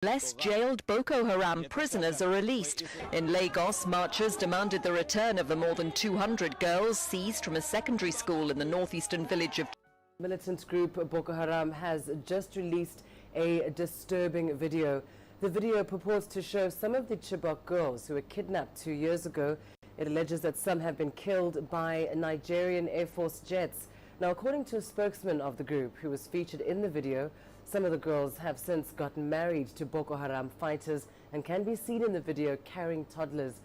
Less jailed Boko Haram prisoners are released. In Lagos, marchers demanded the return of the more than 200 girls seized from a secondary school in the northeastern village of... Militant group Boko Haram has just released a disturbing video. The video purports to show some of the Chibok girls who were kidnapped 2 years ago. It alleges that some have been killed by Nigerian Air Force jets. Now, according to a spokesman of the group who was featured in the video, some of the girls have since gotten married to Boko Haram fighters and can be seen in the video carrying toddlers.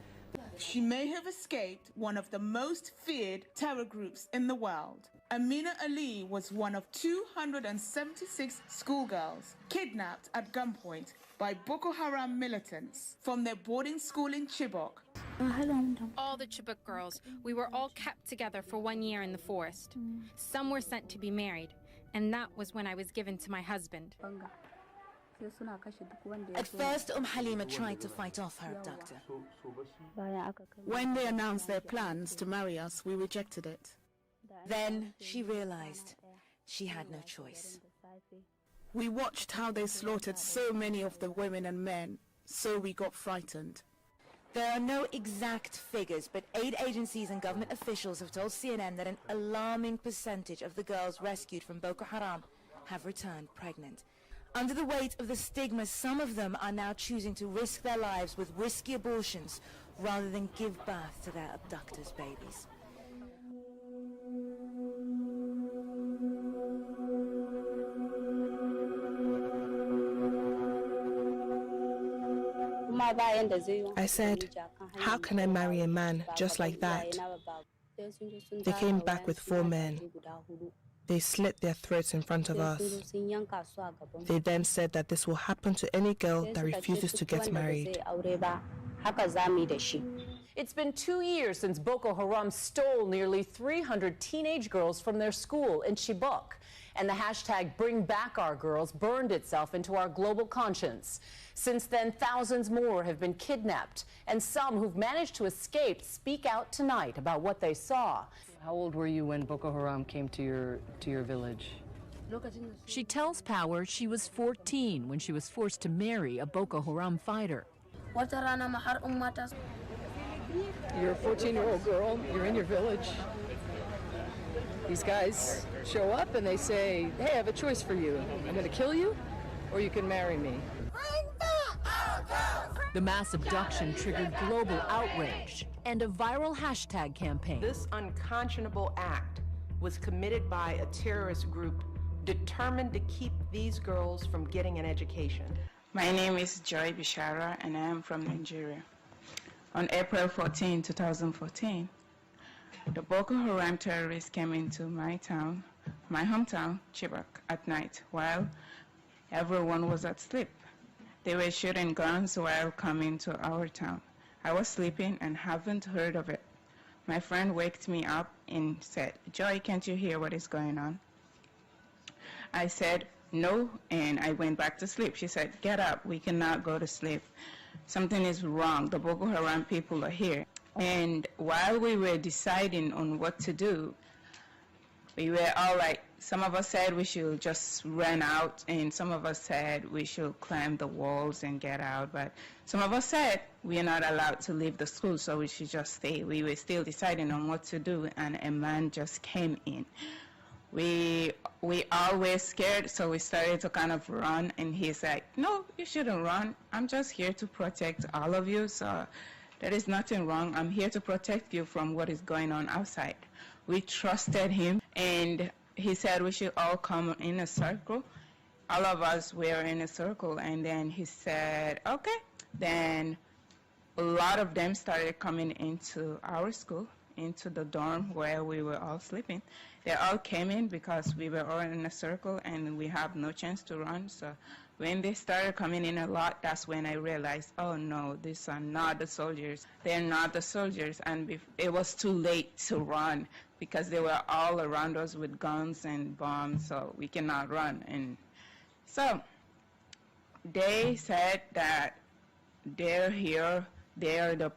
She may have escaped one of the most feared terror groups in the world. Amina Ali was one of 276 schoolgirls kidnapped at gunpoint by Boko Haram militants from their boarding school in Chibok. All the Chibok girls, we were all kept together for 1 year in the forest. Some were sent to be married, and that was when I was given to my husband. At first, Halima tried to fight off her abductor. When they announced their plans to marry us, we rejected it. Then she realized she had no choice. We watched how they slaughtered so many of the women and men, so we got frightened. There are no exact figures, but aid agencies and government officials have told CNN that an alarming percentage of the girls rescued from Boko Haram have returned pregnant. Under the weight of the stigma, some of them are now choosing to risk their lives with risky abortions rather than give birth to their abductors' babies. I said, how can I marry a man just like that? They came back with 4 men. They slit their throats in front of us. They then said that this will happen to any girl that refuses to get married. It's been 2 years since Boko Haram stole nearly 300 teenage girls from their school in Chibok. And the hashtag Bring Back Our Girls burned itself into our global conscience. Since then, thousands more have been kidnapped, and some who've managed to escape speak out tonight about what they saw. How old were you when Boko Haram came to your village? She tells Power she was 14 when she was forced to marry a Boko Haram fighter. You're a 14-year-old girl, you're in your village. These guys show up and they say, hey, I have a choice for you. I'm going to kill you, or you can marry me. The mass abduction triggered global outrage and a viral hashtag campaign. This unconscionable act was committed by a terrorist group determined to keep these girls from getting an education. My name is Joy Bishara and I am from Nigeria. On April 14, 2014, the Boko Haram terrorists came into my town, my hometown, Chibok, at night while everyone was asleep. They were shooting guns while coming to our town. I was sleeping and haven't heard of it. My friend waked me up and said, Joy, can't you hear what is going on? I said, no, and I went back to sleep. She said, get up, we cannot go to sleep. Something is wrong, the Boko Haram people are here. And while we were deciding on what to do, we were all like, some of us said we should just run out, and some of us said we should climb the walls and get out, but some of us said we are not allowed to leave the school, so we should just stay. We were still deciding on what to do, and a man just came in. We all were scared, so we started to kind of run, and he's like, no, you shouldn't run. I'm just here to protect all of you, so there is nothing wrong. I'm here to protect you from what is going on outside. We trusted him, and he said we should all come in a circle. All of us were in a circle, and then he said, okay. Then a lot of them started coming into our school, into the dorm where we were all sleeping. They all came in because we were all in a circle and we have no chance to run. So when they started coming in a lot, that's when I realized, oh no, these are not the soldiers. They're not the soldiers. And it was too late to run because they were all around us with guns and bombs, so we cannot run. And so they said that they're here, they're the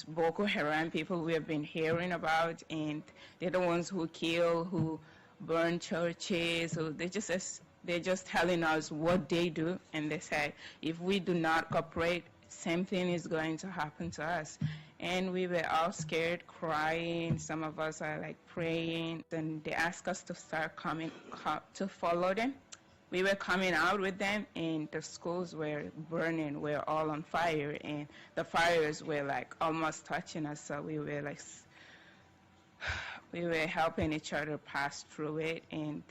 Boko Haram people we have been hearing about, and they're the ones who kill, who burn churches, they just They're just telling us what they do, and they say, if we do not cooperate, same thing is going to happen to us. And we were all scared, crying. Some of us are like praying. Then they asked us to start to follow them. We were coming out with them, and the schools were burning. We're all on fire, and the fires were like almost touching us. So we were like, we were helping each other pass through it. And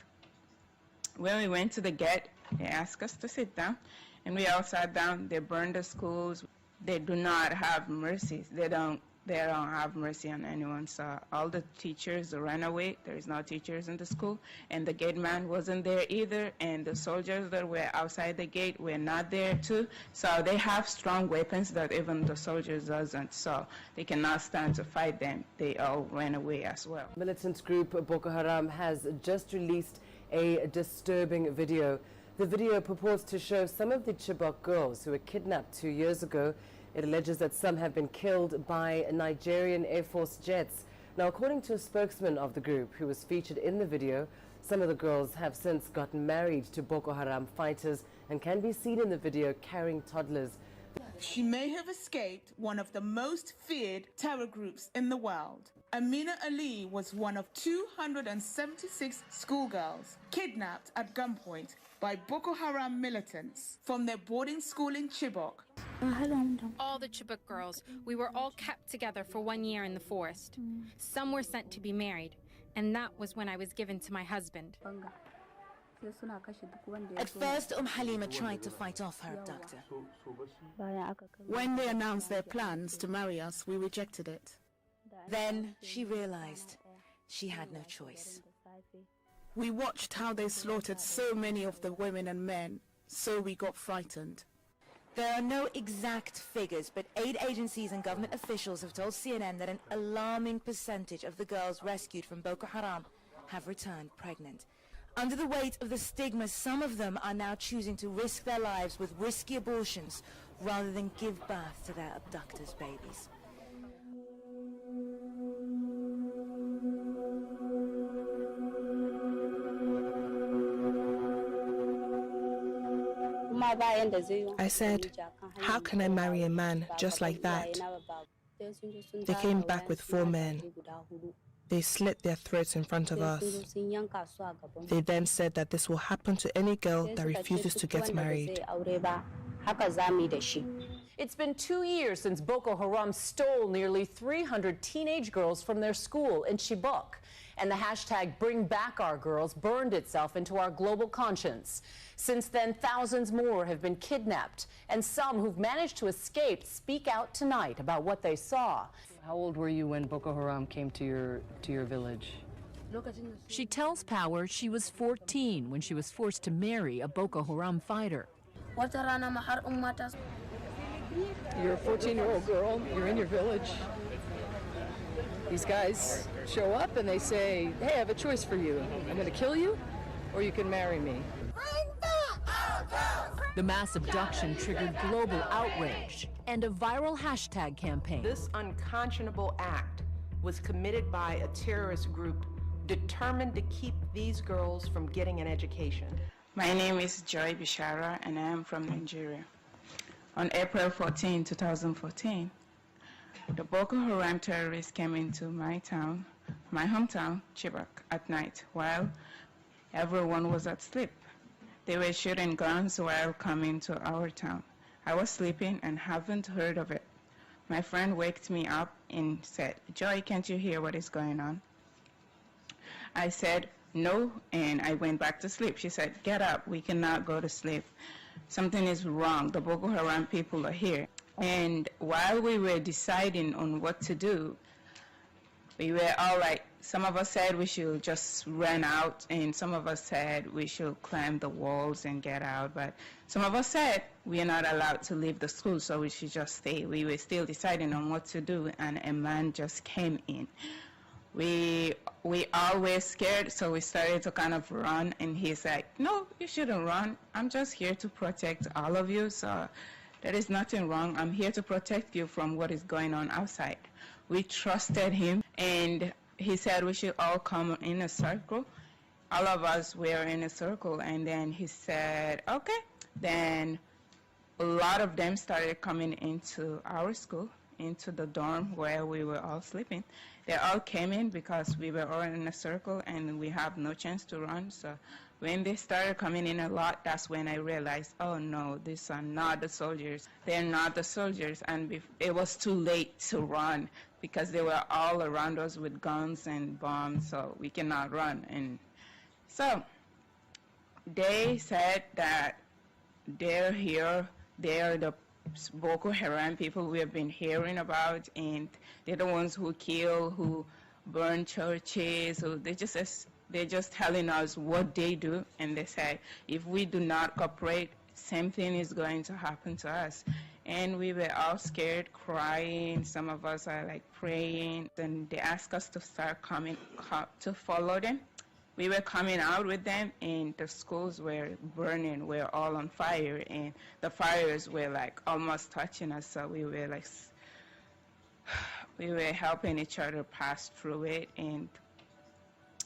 when we went to the gate, they asked us to sit down, and we all sat down. They burned the schools. They do not have mercy. They don't have mercy on anyone. So all the teachers ran away. There is no teachers in the school, and the gate man wasn't there either. And the soldiers that were outside the gate were not there too. So they have strong weapons that even the soldiers doesn't. So they cannot stand to fight them. They all ran away as well. Militant group Boko Haram has just released a disturbing video. The video purports to show some of the Chibok girls who were kidnapped 2 years ago. It alleges that some have been killed by Nigerian Air Force jets. Now, according to a spokesman of the group who was featured in the video, some of the girls have since gotten married to Boko Haram fighters and can be seen in the video carrying toddlers. She may have escaped one of the most feared terror groups in the world. Amina Ali was one of 276 schoolgirls kidnapped at gunpoint by Boko Haram militants from their boarding school in Chibok. All the Chibok girls, we were all kept together for 1 year in the forest. Some were sent to be married, and that was when I was given to my husband. At first, Halima tried to fight off her abductor. When they announced their plans to marry us, we rejected it. Then she realized she had no choice. We watched how they slaughtered so many of the women and men, so we got frightened. There are no exact figures, but aid agencies and government officials have told CNN that an alarming percentage of the girls rescued from Boko Haram have returned pregnant. Under the weight of the stigma, some of them are now choosing to risk their lives with risky abortions rather than give birth to their abductors' babies. I said, how can I marry a man just like that? They came back with 4 men. They slit their throats in front of us. They then said that this will happen to any girl that refuses to get married. It's been 2 years since Boko Haram stole nearly 300 teenage girls from their school in Chibok. And the hashtag Bring Back Our Girls burned itself into our global conscience. Since then, thousands more have been kidnapped, and some who've managed to escape speak out tonight about what they saw. How old were you when Boko Haram came to your village? She tells Power she was 14 when she was forced to marry a Boko Haram fighter. You're a 14-year-old girl, you're in your village. These guys show up and they say, hey, I have a choice for you. I'm going to kill you, or you can marry me. The mass abduction triggered global outrage and a viral hashtag campaign. This unconscionable act was committed by a terrorist group determined to keep these girls from getting an education. My name is Joy Bishara, and I am from Nigeria. On April 14, 2014, the Boko Haram terrorists came into my town, my hometown, Chibok, at night while everyone was asleep. They were shooting guns while coming to our town. I was sleeping and haven't heard of it. My friend waked me up and said, Joy, can't you hear what is going on? I said, no, and I went back to sleep. She said, get up, we cannot go to sleep. Something is wrong, the Boko Haram people are here. And while we were deciding on what to do, we were all like, some of us said we should just run out, and some of us said we should climb the walls and get out, but some of us said we are not allowed to leave the school, so we should just stay. We were still deciding on what to do, and a man just came in. We all were scared, so we started to kind of run, and he's like, no, you shouldn't run. I'm just here to protect all of you, so there is nothing wrong. I'm here to protect you from what is going on outside. We trusted him, and he said we should all come in a circle all of us were in a circle, and then he said, okay. Then a lot of them started coming into our school, into the dorm where we were all sleeping. They all came in because we were all in a circle and we have no chance to run. So when they started coming in a lot, that's when I realized, oh no, these are not the soldiers. They're not the soldiers. And it was too late to run because they were all around us with guns and bombs, so we cannot run. And so they said that they're here, they're the Boko Haram people we have been hearing about, and they're the ones who kill, who burn churches. So they're just telling us what they do, and they say if we do not cooperate, same thing is going to happen to us. And we were all scared, crying. Some of us are like praying, and they asked us to start coming to follow them. We were coming out with them, and the schools were burning. We were all on fire, and the fires were like almost touching us. So we were like, we were helping each other pass through it. And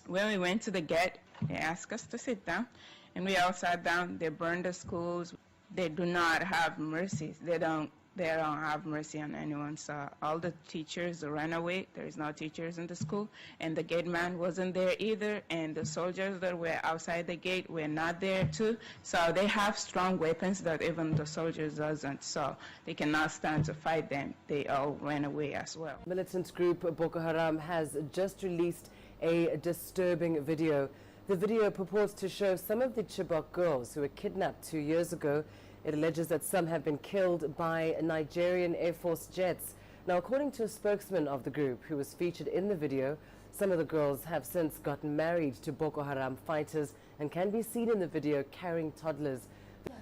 when we went to the gate, they asked us to sit down, and we all sat down. They burned the schools. They do not have mercy. They don't have mercy on anyone. So all the teachers ran away. There is no teachers in the school, and the gate man wasn't there either, and the soldiers that were outside the gate were not there too. So they have strong weapons that even the soldiers doesn't, so they cannot stand to fight them. They all ran away as well. Militant group Boko Haram has just released a disturbing video. The video purports to show some of the Chibok girls who were kidnapped 2 years ago. It alleges that some have been killed by Nigerian Air Force jets. Now, according to a spokesman of the group who was featured in the video, some of the girls have since gotten married to Boko Haram fighters and can be seen in the video carrying toddlers.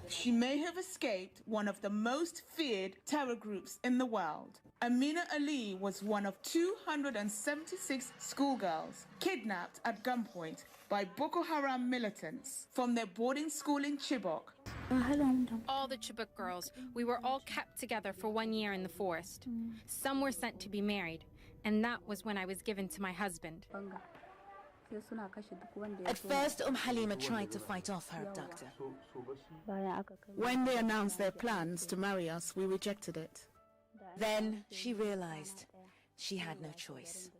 She may have escaped one of the most feared terror groups in the world. Amina Ali was one of 276 schoolgirls kidnapped at gunpoint by Boko Haram militants from their boarding school in Chibok. All the Chibok girls, we were all kept together for 1 year in the forest. Some were sent to be married, and that was when I was given to my husband. At first, Halima tried to fight off her abductor. When they announced their plans to marry us, we rejected it. Then she realized she had no choice.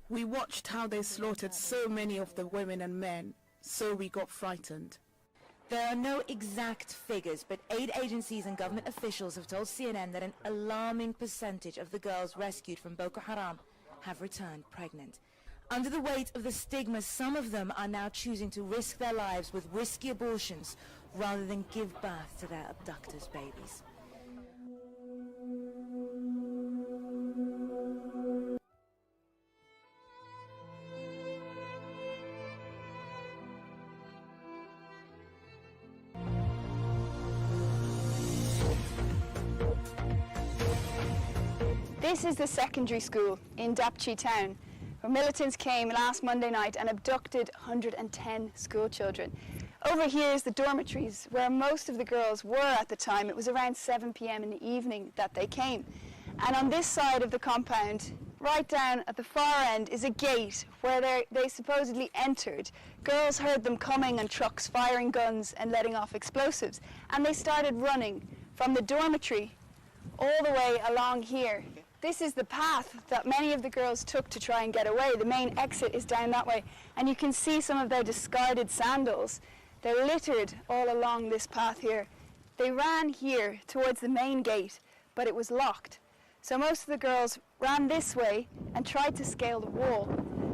We watched how they slaughtered so many of the women and men, so we got frightened. There are no exact figures, but aid agencies and government officials have told CNN that an alarming percentage of the girls rescued from Boko Haram have returned pregnant. Under the weight of the stigma, some of them are now choosing to risk their lives with risky abortions rather than give birth to their abductors' babies. This is the secondary school in Dapchi town, where militants came last Monday night and abducted 110 school children. Over here is the dormitories, where most of the girls were at the time. It was around 7 p.m. in the evening that they came. And on this side of the compound, right down at the far end, is a gate where they supposedly entered. Girls heard them coming and trucks firing guns and letting off explosives. And they started running from the dormitory all the way along here. This is the path that many of the girls took to try and get away. The main exit is down that way, and you can see some of their discarded sandals. They're littered all along this path here. They ran here towards the main gate, but it was locked. So most of the girls ran this way and tried to scale the wall.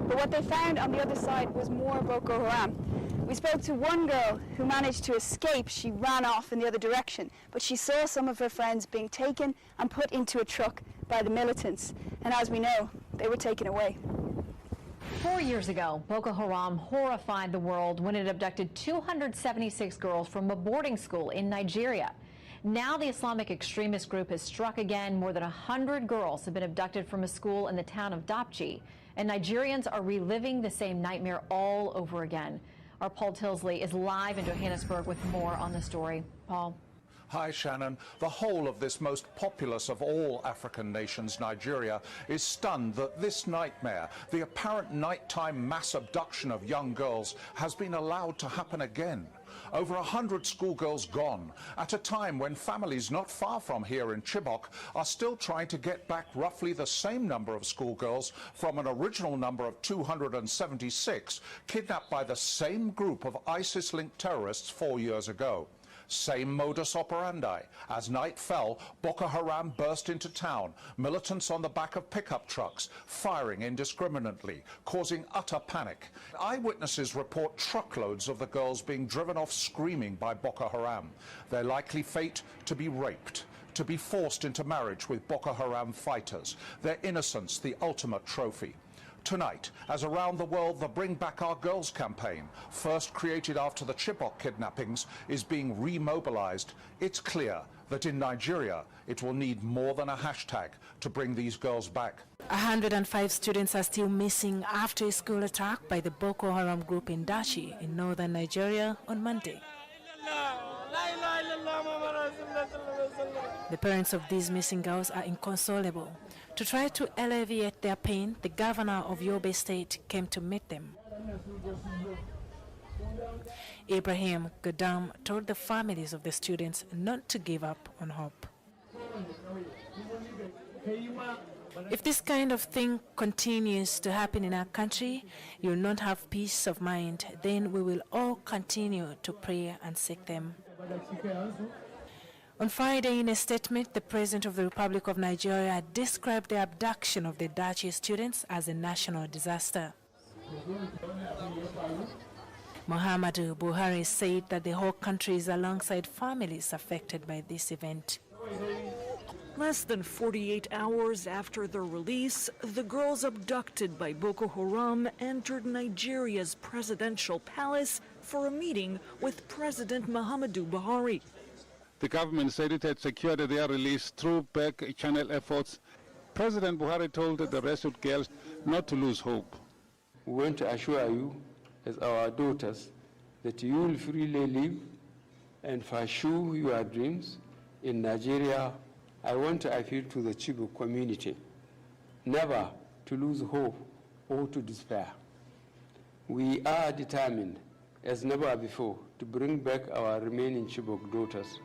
But what they found on the other side was more Boko Haram. We spoke to one girl who managed to escape. She ran off in the other direction, but she saw some of her friends being taken and put into a truck by the militants. And as we know, they were taken away. 4 years ago, Boko Haram horrified the world when it abducted 276 girls from a boarding school in Nigeria. Now the Islamic extremist group has struck again. More than 100 girls have been abducted from a school in the town of Dapchi, and Nigerians are reliving the same nightmare all over again. Our Paul Tilsley is live in Johannesburg with more on the story. Paul. Hi, Shannon. The whole of this most populous of all African nations, Nigeria, is stunned that this nightmare, the apparent nighttime mass abduction of young girls, has been allowed to happen again. Over 100 schoolgirls gone, at a time when families not far from here in Chibok are still trying to get back roughly the same number of schoolgirls from an original number of 276 kidnapped by the same group of ISIS-linked terrorists 4 years ago. Same modus operandi. As night fell, Boko Haram burst into town, militants on the back of pickup trucks, firing indiscriminately, causing utter panic. Eyewitnesses report truckloads of the girls being driven off screaming by Boko Haram. Their likely fate to be raped, to be forced into marriage with Boko Haram fighters, their innocence the ultimate trophy. Tonight, as around the world the Bring Back Our Girls campaign, first created after the Chibok kidnappings, is being remobilized, it's clear that in Nigeria it will need more than a hashtag to bring these girls back. 105 students are still missing after a school attack by the Boko Haram group in Dachi in northern Nigeria on Monday. The parents of these missing girls are inconsolable. To try to alleviate their pain, the governor of Yobe State came to meet them. Ibrahim Gadam told the families of the students not to give up on hope. If this kind of thing continues to happen in our country, you will not have peace of mind. Then we will all continue to pray and seek them. On Friday, in a statement, the President of the Republic of Nigeria described the abduction of the Dachi students as a national disaster. Muhammadu Buhari said that the whole country is alongside families affected by this event. Less than 48 hours after their release, the girls abducted by Boko Haram entered Nigeria's presidential palace for a meeting with President Muhammadu Buhari. The government said it had secured their release through back-channel efforts. President Buhari told the rescued girls not to lose hope. We want to assure you, as our daughters, that you will freely live and pursue your dreams in Nigeria. I want to appeal to the Chibok community never to lose hope or to despair. We are determined, as never before, to bring back our remaining Chibok daughters.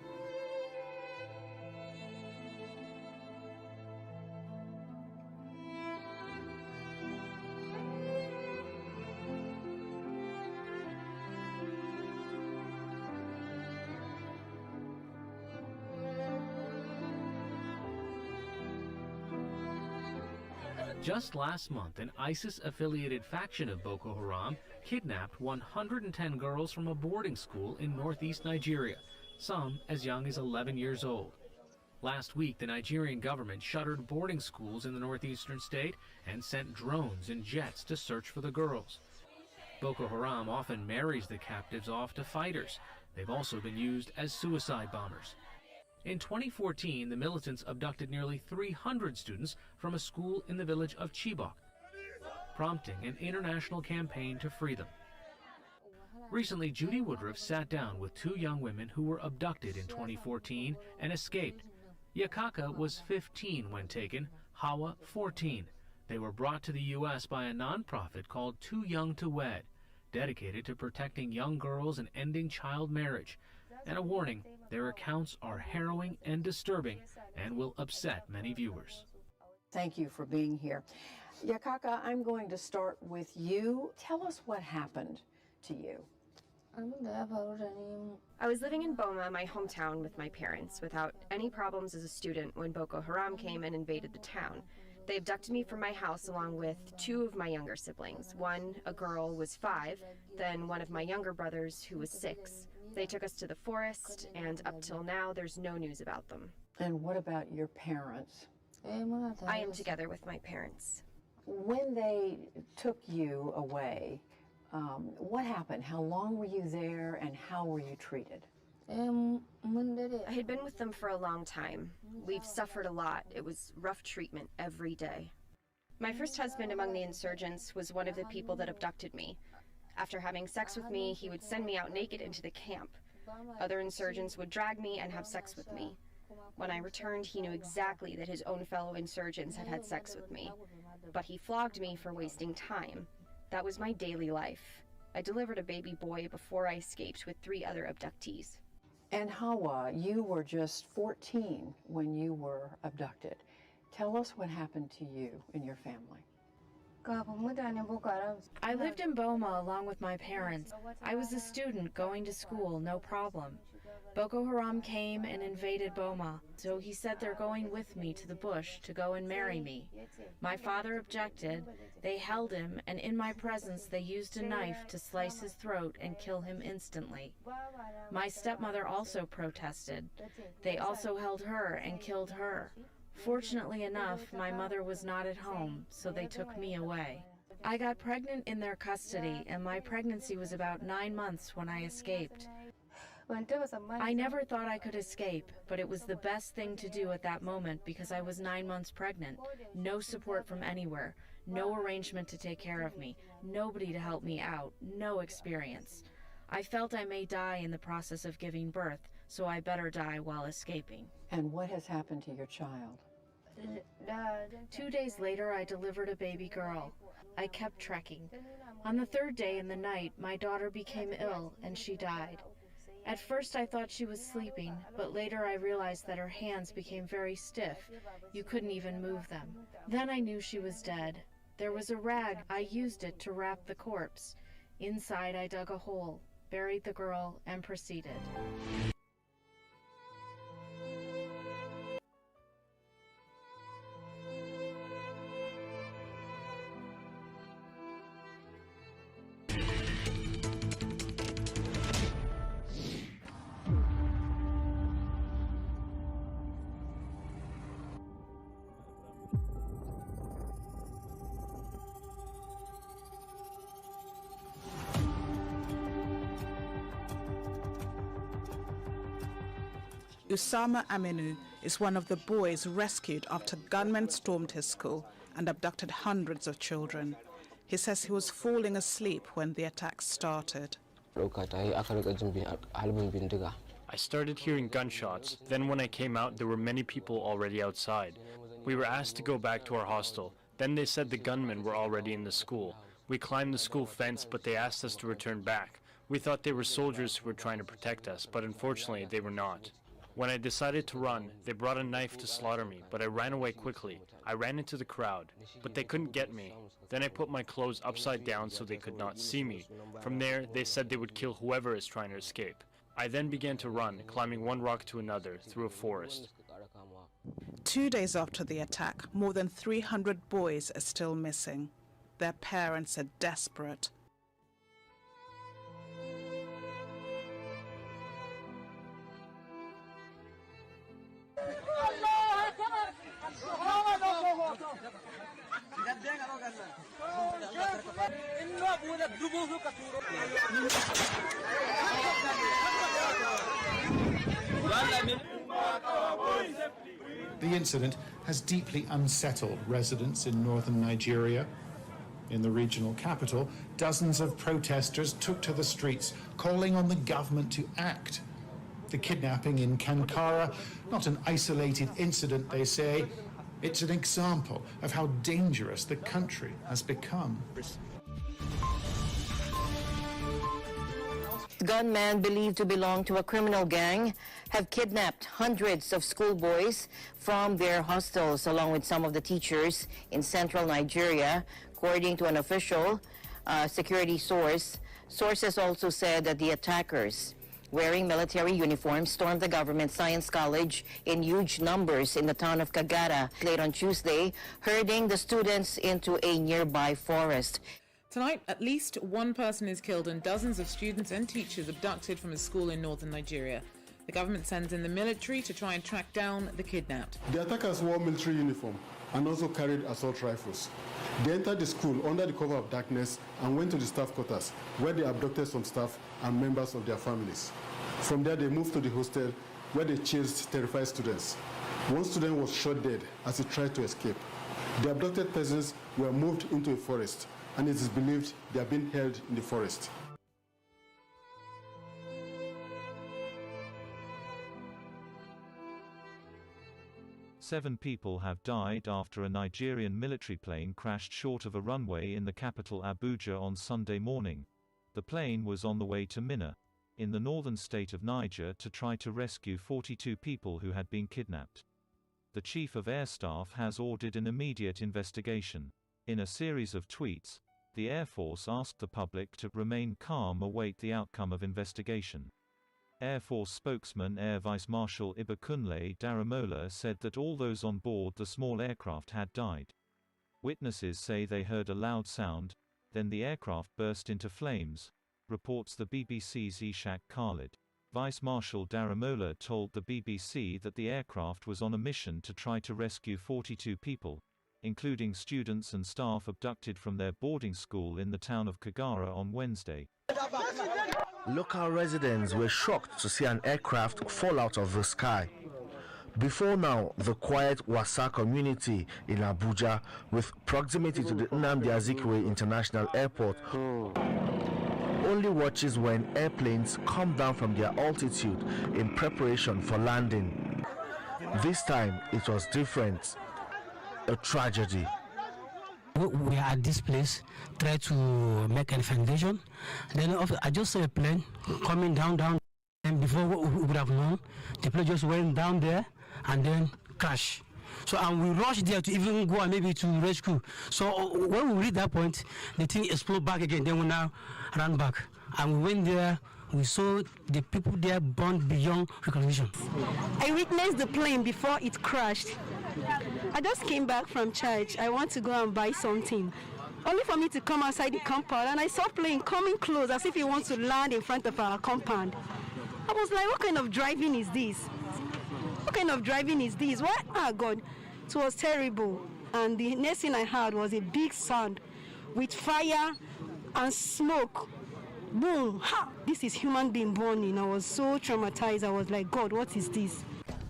Just last month, an ISIS-affiliated faction of Boko Haram kidnapped 110 girls from a boarding school in northeast Nigeria, some as young as 11 years old. Last week, the Nigerian government shuttered boarding schools in the northeastern state and sent drones and jets to search for the girls. Boko Haram often marries the captives off to fighters. They've also been used as suicide bombers. In 2014, the militants abducted nearly 300 students from a school in the village of Chibok, prompting an international campaign to free them. Recently, Judy Woodruff sat down with two young women who were abducted in 2014 and escaped. Yakaka was 15 when taken, Hawa 14. They were brought to the U.S. by a nonprofit called Too Young to Wed, dedicated to protecting young girls and ending child marriage. And a warning, their accounts are harrowing and disturbing and will upset many viewers. Thank you for being here. Yakaka, I'm going to start with you. Tell us what happened to you. I was living in Boma, my hometown, with my parents, without any problems as a student when Boko Haram came and invaded the town. They abducted me from my house along with two of my younger siblings. One, a girl, was 5, then one of my younger brothers, who was 6. They took us to the forest, and up till now, there's no news about them. And what about your parents? I am together with my parents. When they took you away, what happened? How long were you there, and how were you treated? I had been with them for a long time. We've suffered a lot. It was rough treatment every day. My first husband among the insurgents was one of the people that abducted me. After having sex with me, he would send me out naked into the camp. Other insurgents would drag me and have sex with me. When I returned, he knew exactly that his own fellow insurgents had had sex with me, but he flogged me for wasting time. That was my daily life. I delivered a baby boy before I escaped with 3 other abductees. And Hawa, you were just 14 when you were abducted. Tell us what happened to you and your family. I lived in Boma along with my parents. I was a student going to school, no problem. Boko Haram came and invaded Boma, so he said they're going with me to the bush to go and marry me. My father objected. They held him, and in my presence they used a knife to slice his throat and kill him instantly. My stepmother also protested. They also held her and killed her. Fortunately enough, my mother was not at home, so they took me away. I got pregnant in their custody, and my pregnancy was about 9 months when I escaped. I never thought I could escape, but it was the best thing to do at that moment because I was 9 months pregnant. No support from anywhere, no arrangement to take care of me, nobody to help me out, no experience. I felt I may die in the process of giving birth, so I better die while escaping. And what has happened to your child? 2 days later, I delivered a baby girl. I kept trekking. On the 3rd day in the night, my daughter became ill and she died. At first I thought she was sleeping, but later I realized that her hands became very stiff. You couldn't even move them. Then I knew she was dead. There was a rag. I used it to wrap the corpse. Inside I dug a hole, buried the girl, and proceeded. Usama Aminu is one of the boys rescued after gunmen stormed his school and abducted hundreds of children. He says he was falling asleep when the attacks started. I started hearing gunshots. Then when I came out, there were many people already outside. We were asked to go back to our hostel. Then they said the gunmen were already in the school. We climbed the school fence, but they asked us to return back. We thought they were soldiers who were trying to protect us, but unfortunately they were not. When I decided to run, they brought a knife to slaughter me, but I ran away quickly. I ran into the crowd, but they couldn't get me. Then I put my clothes upside down so they could not see me. From there, they said they would kill whoever is trying to escape. I then began to run, climbing one rock to another through a forest. 2 days after the attack, more than 300 boys are still missing. Their parents are desperate. The incident has deeply unsettled residents in northern Nigeria. In the regional capital, dozens of protesters took to the streets, calling on the government to act. The kidnapping in Kankara, not an isolated incident, they say. It's an example of how dangerous the country has become. Gunmen believed to belong to a criminal gang have kidnapped hundreds of schoolboys from their hostels along with some of the teachers in central Nigeria, according to an official security source. Sources also said that the attackers wearing military uniforms stormed the government science college in huge numbers in the town of Kagara late on Tuesday, herding the students into a nearby forest. Tonight, at least one person is killed and dozens of students and teachers abducted from a school in northern Nigeria. The government sends in the military to try and track down the kidnapped. The attackers wore military uniform and also carried assault rifles. They entered the school under the cover of darkness and went to the staff quarters, where they abducted some staff and members of their families. From there, they moved to the hostel, where they chased terrified students. One student was shot dead as he tried to escape. The abducted persons were moved into a forest, and it is believed they are being held in the forest. 7 people have died after a Nigerian military plane crashed short of a runway in the capital Abuja on Sunday morning. The plane was on the way to Minna, in the northern state of Niger, to try to rescue 42 people who had been kidnapped. The Chief of Air Staff has ordered an immediate investigation. In a series of tweets, the Air Force asked the public to remain calm, await the outcome of investigation. Air Force spokesman Air Vice Marshal Ibakunle Daramola said that all those on board the small aircraft had died. Witnesses say they heard a loud sound, then the aircraft burst into flames, reports the BBC's Ishaq Khalid. Vice Marshal Daramola told the BBC that the aircraft was on a mission to try to rescue 42 people, including students and staff abducted from their boarding school in the town of Kagara on Wednesday. Local residents were shocked to see an aircraft fall out of the sky. Before now, the quiet Wasa community in Abuja, with proximity to the Nnamdi Azikiwe International Airport, only watches when airplanes come down from their altitude in preparation for landing. This time, it was different. A tragedy. We are at this place, try to make a foundation. Then I just saw a plane coming down, and before we would have known, the plane just went down there and then crashed. So and we rushed there to even go and maybe to rescue. So when we reached that point, the thing exploded back again. Then we now ran back, and we went there. We saw the people there burned beyond recognition. I witnessed the plane before it crashed. I just came back from church. I want to go and buy something. Only for me to come outside the compound, and I saw plane coming close as if it wants to land in front of our compound. I was like, what kind of driving is this? What kind of driving is this? What? Ah, God. It was terrible. And the next thing I heard was a big sound with fire and smoke. Boom! Ha! This is human being burning. I was so traumatized. I was like, God, what is this?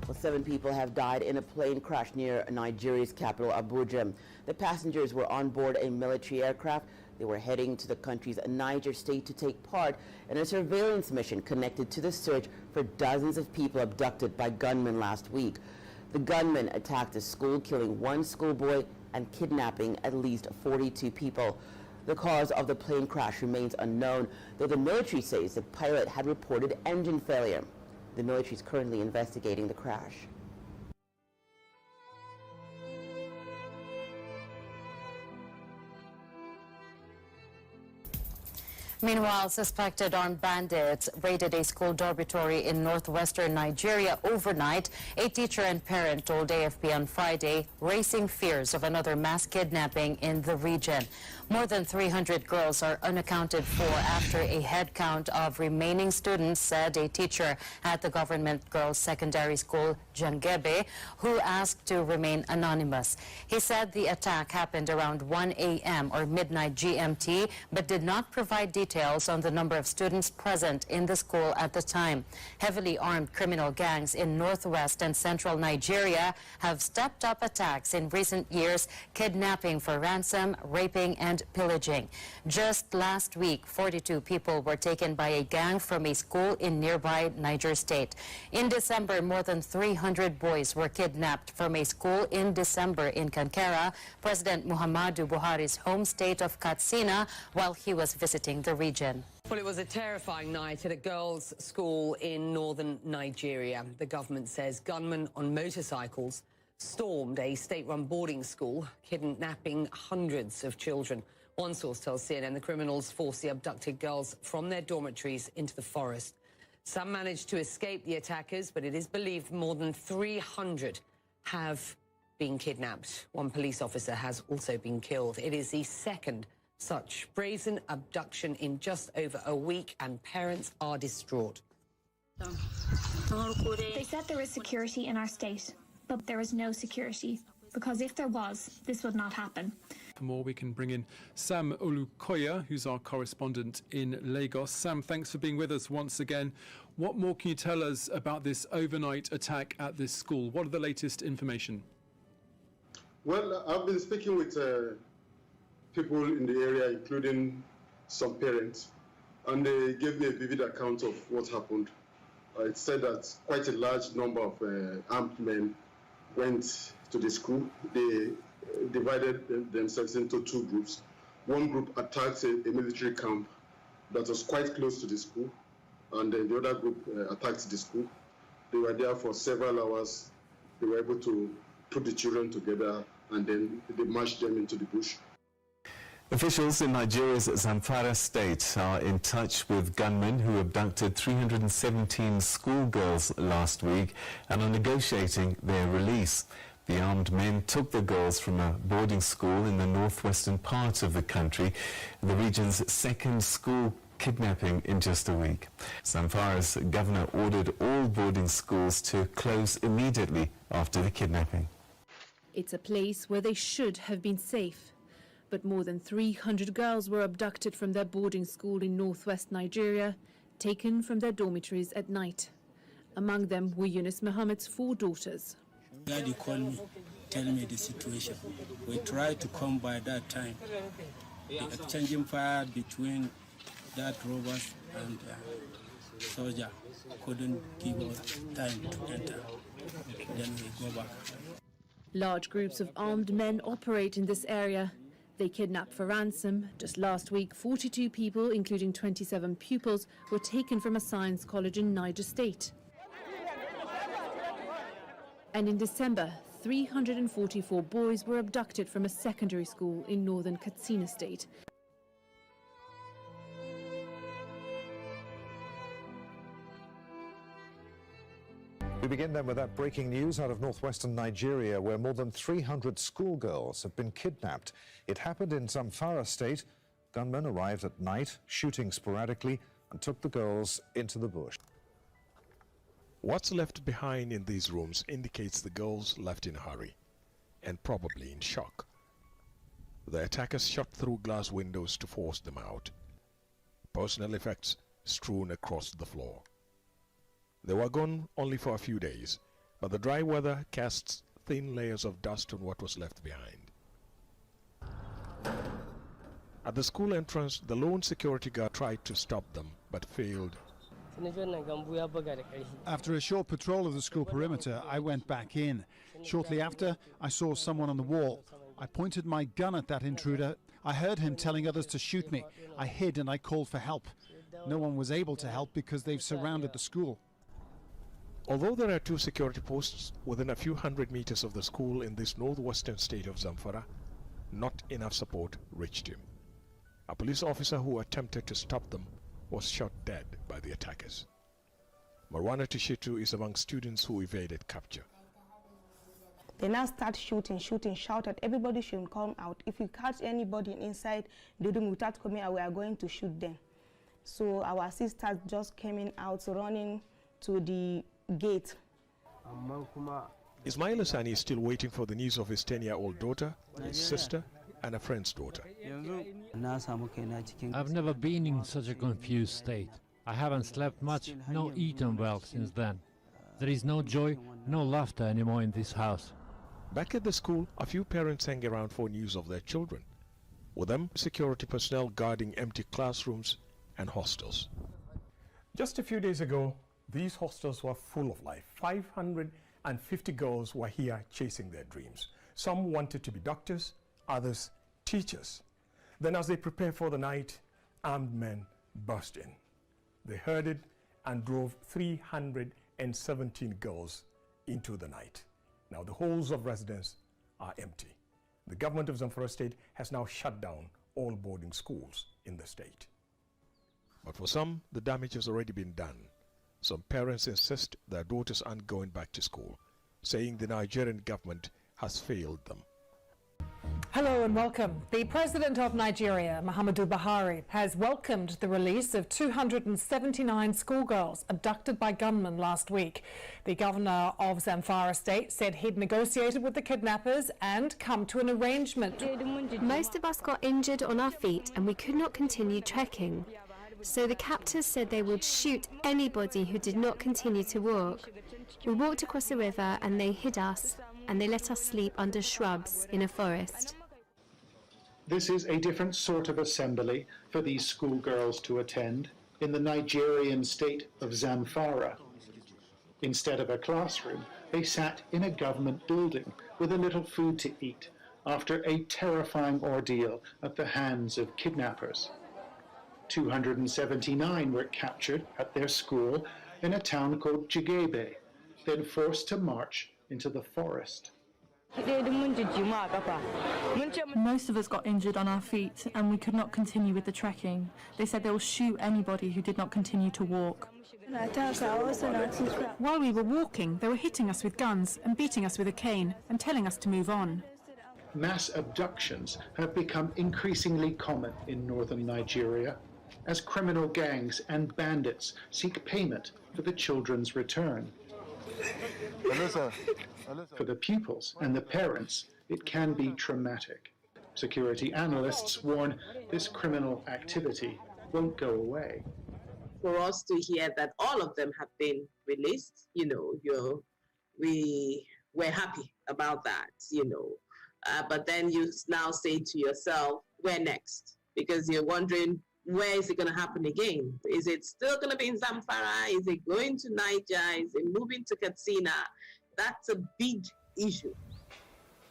Well, 7 people have died in a plane crash near Nigeria's capital, Abuja. The passengers were on board a military aircraft. They were heading to the country's Niger state to take part in a surveillance mission connected to the search for dozens of people abducted by gunmen last week. The gunmen attacked a school, killing 1 schoolboy and kidnapping at least 42 people. The cause of the plane crash remains unknown, though the military says the pilot had reported engine failure. The military is currently investigating the crash. Meanwhile, suspected armed bandits raided a school dormitory in northwestern Nigeria overnight. A teacher and parent told AFP on Friday, raising fears of another mass kidnapping in the region. More than 300 girls are unaccounted for after a head count of remaining students, said a teacher at the government girls' secondary school, Jangebe, who asked to remain anonymous. He said the attack happened around 1 a.m. or midnight GMT, but did not provide details on the number of students present in the school at the time. Heavily armed criminal gangs in northwest and central Nigeria have stepped up attacks in recent years, kidnapping for ransom, raping, and pillaging. Just last week, 42 people were taken by a gang from a school in nearby Niger State. In December, more than 300 boys were kidnapped from a school in December in Kankara, President Muhammadu Buhari's home state of Katsina, while he was visiting the region. Well, it was a terrifying night at a girls' school in northern Nigeria. The government says gunmen on motorcycles stormed a state-run boarding school, kidnapping hundreds of children. One source tells CNN the criminals forced the abducted girls from their dormitories into the forest. Some managed to escape the attackers, but it is believed more than 300 have been kidnapped. 1 police officer has also been killed. It is the second such brazen abduction in just over a week, and parents are distraught. They said there is security in our state, but there is no security, because if there was, this would not happen. For more, we can bring in Sam Olukoya, who's our correspondent in Lagos. Sam, thanks for being with us once again. What more can you tell us about this overnight attack at this school? What are the latest information? Well, I've been speaking with people in the area, including some parents, and they gave me a vivid account of what happened. It said that quite a large number of armed men went to the school. They divided themselves into two groups. One group attacked a military camp that was quite close to the school, and then the other group attacked the school. They were there for several hours. They were able to put the children together, and then they marched them into the bush. Officials in Nigeria's Zamfara state are in touch with gunmen who abducted 317 schoolgirls last week and are negotiating their release. The armed men took the girls from a boarding school in the northwestern part of the country, the region's second school kidnapping in just a week. Zamfara's governor ordered all boarding schools to close immediately after the kidnapping. It's a place where they should have been safe. But more than 300 girls were abducted from their boarding school in northwest Nigeria, taken from their dormitories at night. Among them were Yunus Muhammad's 4 daughters. Daddy called me, tell me the situation. We tried to come by that time. The exchanging fire between that robbers and soldier couldn't give us time to enter. Then we go back. Large groups of armed men operate in this area. They kidnapped for ransom. Just last week, 42 people, including 27 pupils, were taken from a science college in Niger State. And in December, 344 boys were abducted from a secondary school in northern Katsina State. We begin then with that breaking news out of northwestern Nigeria, where more than 300 schoolgirls have been kidnapped. It happened in Zamfara state. Gunmen arrived at night, shooting sporadically, and took the girls into the bush. What's left behind in these rooms indicates the girls left in a hurry, and probably in shock. The attackers shot through glass windows to force them out. Personal effects strewn across the floor. They were gone only for a few days, but the dry weather casts thin layers of dust on what was left behind. At the school entrance, the lone security guard tried to stop them, but failed. After a short patrol of the school perimeter, I went back in. Shortly after, I saw someone on the wall. I pointed my gun at that intruder. I heard him telling others to shoot me. I hid and I called for help. No one was able to help because they've surrounded the school. Although there are 2 security posts within a few hundred meters of the school in this northwestern state of Zamfara, not enough support reached him. A police officer who attempted to stop them was shot dead by the attackers. Marwana Tishitu is among students who evaded capture. They now start shooting, shouted, everybody should come out. If you catch anybody inside the room without coming out, we are going to shoot them. So our sisters just came out running to the gate. Ismail Hassani is still waiting for the news of his 10-year-old daughter, his sister, and a friend's daughter. I've never been in such a confused state. I haven't slept much, nor eaten well since then. There is no joy, no laughter anymore in this house. Back at the school, a few parents hang around for news of their children. With them, security personnel guarding empty classrooms and hostels. Just a few days ago, these hostels were full of life. 550 girls were here chasing their dreams. Some wanted to be doctors, others teachers. Then as they prepared for the night, armed men burst in. They herded and drove 317 girls into the night. Now the halls of residence are empty. The government of Zamfara state has now shut down all boarding schools in the state. But for some, the damage has already been done. Some parents insist their daughters aren't going back to school, saying the Nigerian government has failed them. Hello and welcome. The President of Nigeria, Muhammadu Buhari, has welcomed the release of 279 schoolgirls abducted by gunmen last week. The governor of Zamfara state said he'd negotiated with the kidnappers and come to an arrangement. Most of us got injured on our feet and we could not continue trekking. So the captors said they would shoot anybody who did not continue to walk. We walked across the river and they hid us and they let us sleep under shrubs in a forest. This is a different sort of assembly for these schoolgirls to attend in the Nigerian state of Zamfara. Instead of a classroom, They sat in a government building with a little food to eat after a terrifying ordeal at the hands of kidnappers. 279 were captured at their school in a town called Jigebe, then forced to march into the forest. Most of us got injured on our feet and we could not continue with the trekking. They said they will shoot anybody who did not continue to walk. While we were walking, they were hitting us with guns and beating us with a cane and telling us to move on. Mass abductions have become increasingly common in northern Nigeria as criminal gangs and bandits seek payment for the children's return. For the pupils and the parents, it can be traumatic. Security analysts warn this criminal activity won't go away. For us to hear that all of them have been released, we're happy about that, but then you now say to yourself, where next? Because you're wondering, where is it going to happen again? Is it still going to be in Zamfara? Is it going to Niger? Is it moving to Katsina? That's a big issue.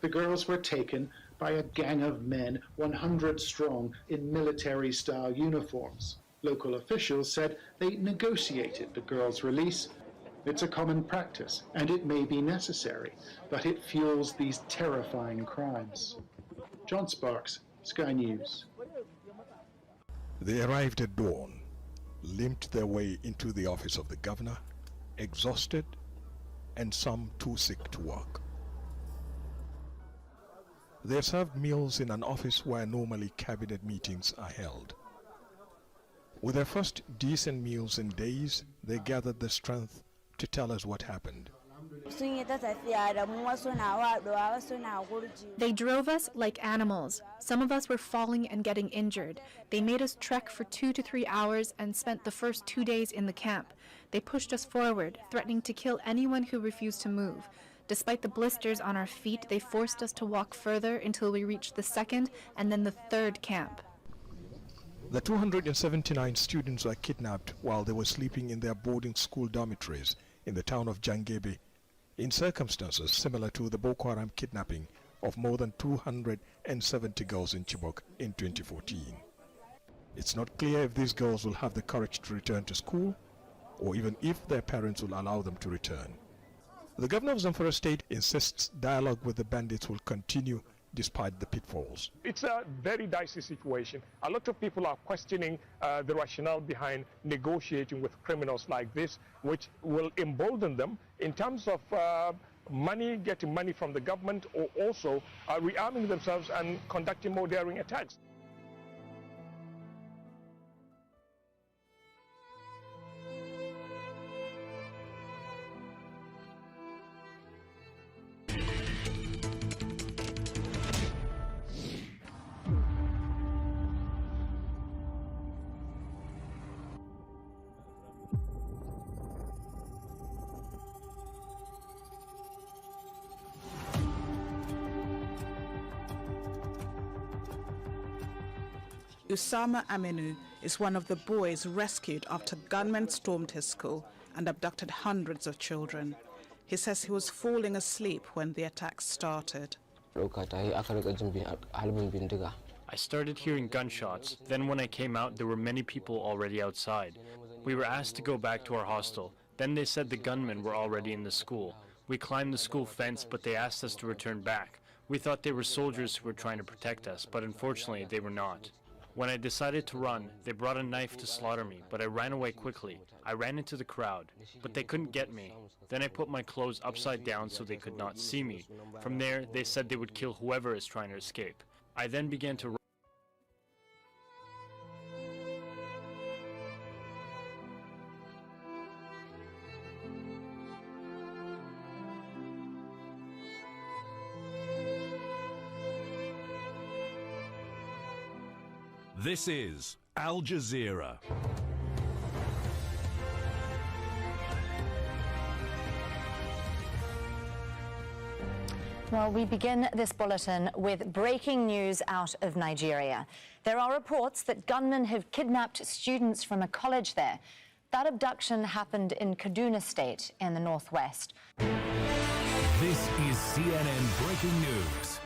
The girls were taken by a gang of men, 100 strong, in military-style uniforms. Local officials said they negotiated the girls' release. It's a common practice, and it may be necessary, but it fuels these terrifying crimes. John Sparks, Sky News. They arrived at dawn, limped their way into the office of the governor, exhausted, and some too sick to work. They served meals in an office where normally cabinet meetings are held. With their first decent meals in days, they gathered the strength to tell us what happened. They drove us like animals. Some of us were falling and getting injured. They made us trek for 2 to 3 hours and spent the first 2 days in the camp. They pushed us forward, threatening to kill anyone who refused to move. Despite the blisters on our feet, they forced us to walk further until we reached the second and then the third camp. The 279 students were kidnapped while they were sleeping in their boarding school dormitories in the town of Jangebe, in circumstances similar to the Boko Haram kidnapping of more than 270 girls in Chibok in 2014. It's not clear if these girls will have the courage to return to school, or even if their parents will allow them to return. The governor of Zamfara State insists dialogue with the bandits will continue despite the pitfalls. It's a very dicey situation. A lot of people are questioning the rationale behind negotiating with criminals like this, which will embolden them in terms of money, getting money from the government, or also rearming themselves and conducting more daring attacks. Usama Aminu is one of the boys rescued after gunmen stormed his school and abducted hundreds of children. He says he was falling asleep when the attacks started. I started hearing gunshots. Then when I came out, there were many people already outside. We were asked to go back to our hostel. Then they said the gunmen were already in the school. We climbed the school fence, but they asked us to return back. We thought they were soldiers who were trying to protect us, but unfortunately they were not. When I decided to run, they brought a knife to slaughter me, but I ran away quickly. I ran into the crowd, but they couldn't get me. Then I put my clothes upside down so they could not see me. From there, they said they would kill whoever is trying to escape. I then began to run. This is Al Jazeera. Well, we begin this bulletin with breaking news out of Nigeria. There are reports that gunmen have kidnapped students from a college there. That abduction happened in Kaduna State in the northwest. This is CNN Breaking News.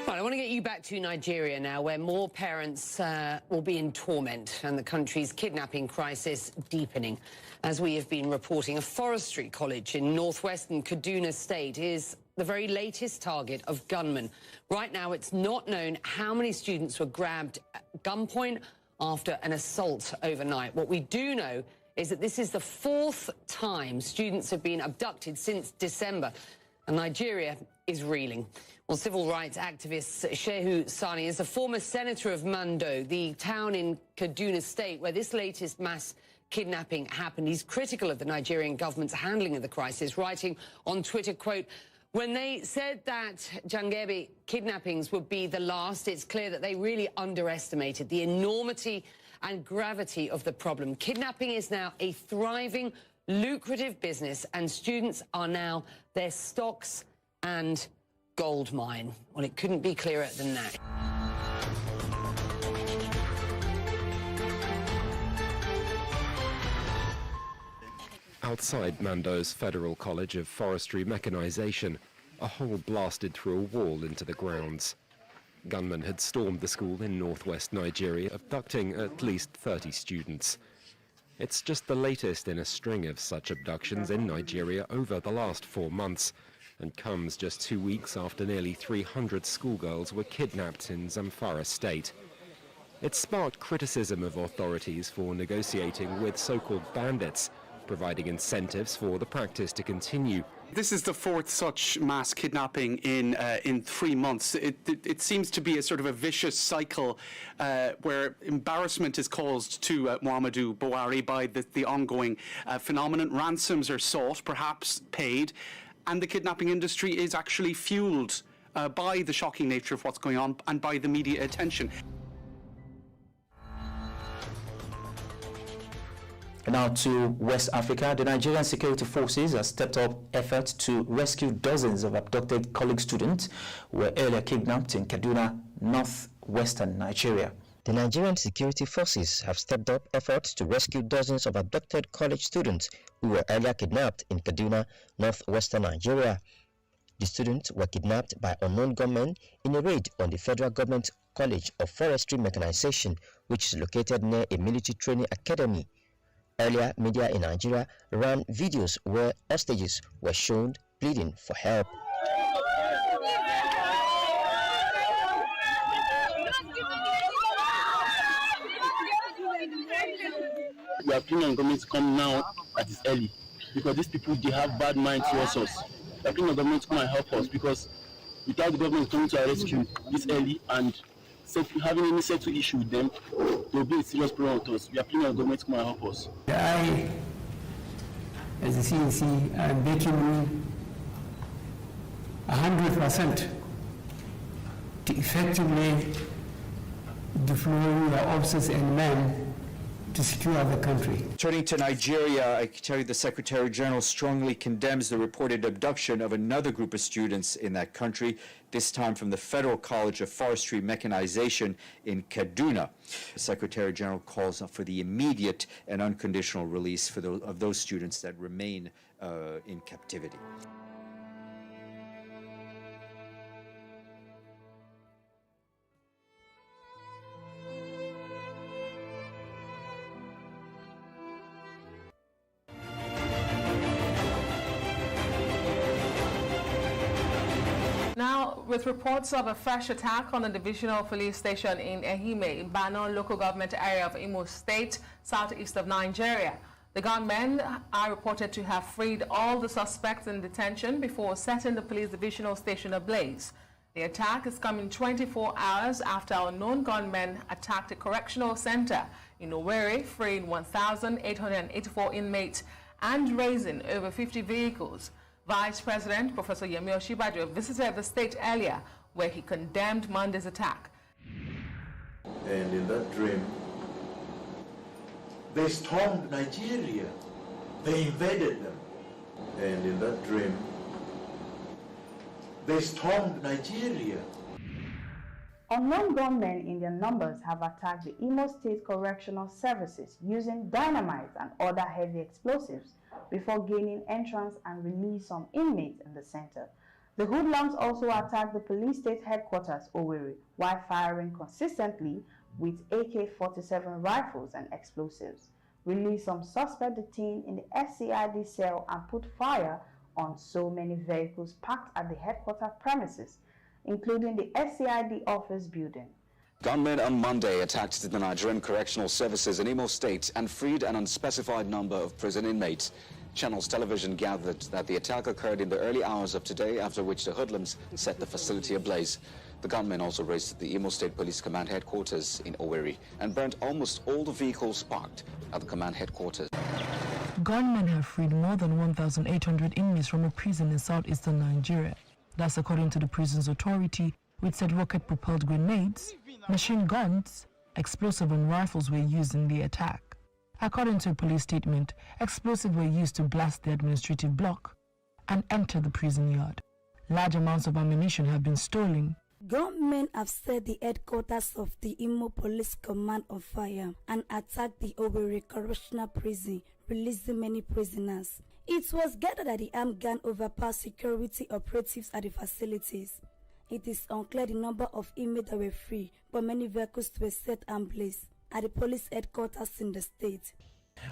Right, I want to get you back to Nigeria now, where more parents will be in torment and the country's kidnapping crisis deepening. As we have been reporting, a forestry college in northwestern Kaduna State is the very latest target of gunmen. Right now, it's not known how many students were grabbed at gunpoint after an assault overnight. What we do know is that this is the 4th time students have been abducted since December, and Nigeria is reeling. Well, civil rights activist Shehu Sani is the former senator of Mando, the town in Kaduna State where this latest mass kidnapping happened. He's critical of the Nigerian government's handling of the crisis, writing on Twitter, quote, "When they said that Jangebe kidnappings would be the last, it's clear that they really underestimated the enormity and gravity of the problem. Kidnapping is now a thriving, lucrative business, and students are now their stocks and gold mine." Well, it couldn't be clearer than that. Outside Mando's Federal College of Forestry Mechanization, a hole blasted through a wall into the grounds. Gunmen had stormed the school in northwest Nigeria, abducting at least 30 students. It's just the latest in a string of such abductions in Nigeria over the last 4 months, and comes just 2 weeks after nearly 300 schoolgirls were kidnapped in Zamfara state. It sparked criticism of authorities for negotiating with so-called bandits, providing incentives for the practice to continue. This is the 4th such mass kidnapping in 3 months. It seems to be a sort of a vicious cycle where embarrassment is caused to Muhammadu Buhari by the ongoing phenomenon. Ransoms are sought, perhaps paid, and the kidnapping industry is actually fueled by the shocking nature of what's going on and by the media attention. Now to West Africa, the Nigerian security forces have stepped up efforts to rescue dozens of abducted college students who were earlier kidnapped in Kaduna, northwestern Nigeria. The Nigerian security forces have stepped up efforts to rescue dozens of abducted college students who were earlier kidnapped in Kaduna, northwestern Nigeria. The students were kidnapped by unknown gunmen in a raid on the Federal Government College of Forestry Mechanization, which is located near a military training academy. Earlier, media in Nigeria ran videos where hostages were shown pleading for help. We are pleading on government to come now that is early, because these people, they have bad minds towards us. We are pleading on government to come and help us, because without the government coming to our rescue this early and having any settled issue with them, there will be a serious problem with us. We are pleading on government to come and help us. I, as a CNC, am making 100% to effectively deploy the officers and men to secure the country. Turning to Nigeria, I can tell you the Secretary General strongly condemns the reported abduction of another group of students in that country, this time from the Federal College of Forestry Mechanization in Kaduna. The Secretary General calls for the immediate and unconditional release of those students that remain in captivity. Now, with reports of a fresh attack on the divisional police station in Ehime, Bano local government area of Imo State, southeast of Nigeria, the gunmen are reported to have freed all the suspects in detention before setting the police divisional station ablaze. The attack is coming 24 hours after unknown gunmen attacked a correctional center in Owerri, freeing 1,884 inmates and raising over 50 vehicles. Vice President Professor Yemi Osinbajo visited the state earlier, where he condemned Monday's attack. And in that dream, they stormed Nigeria. They invaded them. And in that dream, they stormed Nigeria. Unknown gunmen in their numbers have attacked the Imo State Correctional Services using dynamite and other heavy explosives, before gaining entrance and release some inmates in the center. The hoodlums also attacked the police state headquarters, Owerri, while firing consistently with AK-47 rifles and explosives. Released some suspect detained in the SCID cell and put fire on so many vehicles parked at the headquarters premises, including the SCID office building. Gunmen on Monday attacked the Nigerian Correctional Services in Imo State and freed an unspecified number of prison inmates. Channels Television gathered that the attack occurred in the early hours of today, after which the hoodlums set the facility ablaze. The gunmen also raided the Imo State Police Command headquarters in Owerri and burnt almost all the vehicles parked at the command headquarters. Gunmen have freed more than 1,800 inmates from a prison in southeastern Nigeria. That's according to the prison's authority, which said rocket-propelled grenades, machine guns, explosive and rifles were used in the attack. According to a police statement, explosives were used to blast the administrative block and enter the prison yard. Large amounts of ammunition have been stolen. Gunmen have set the headquarters of the Imo Police Command on fire and attacked the Owerri Correctional Prison, releasing many prisoners. It was gathered that the armed gang overpowered security operatives at the facilities. It is unclear the number of inmates that were free, but many vehicles were set ablaze at the police headquarters in the state.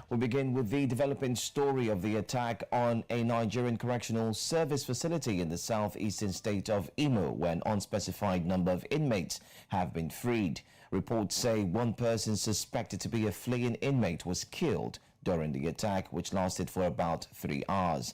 We begin with the developing story of the attack on a Nigerian correctional service facility in the southeastern state of Imo, where an unspecified number of inmates have been freed. Reports say one person suspected to be a fleeing inmate was killed during the attack, which lasted for about 3 hours.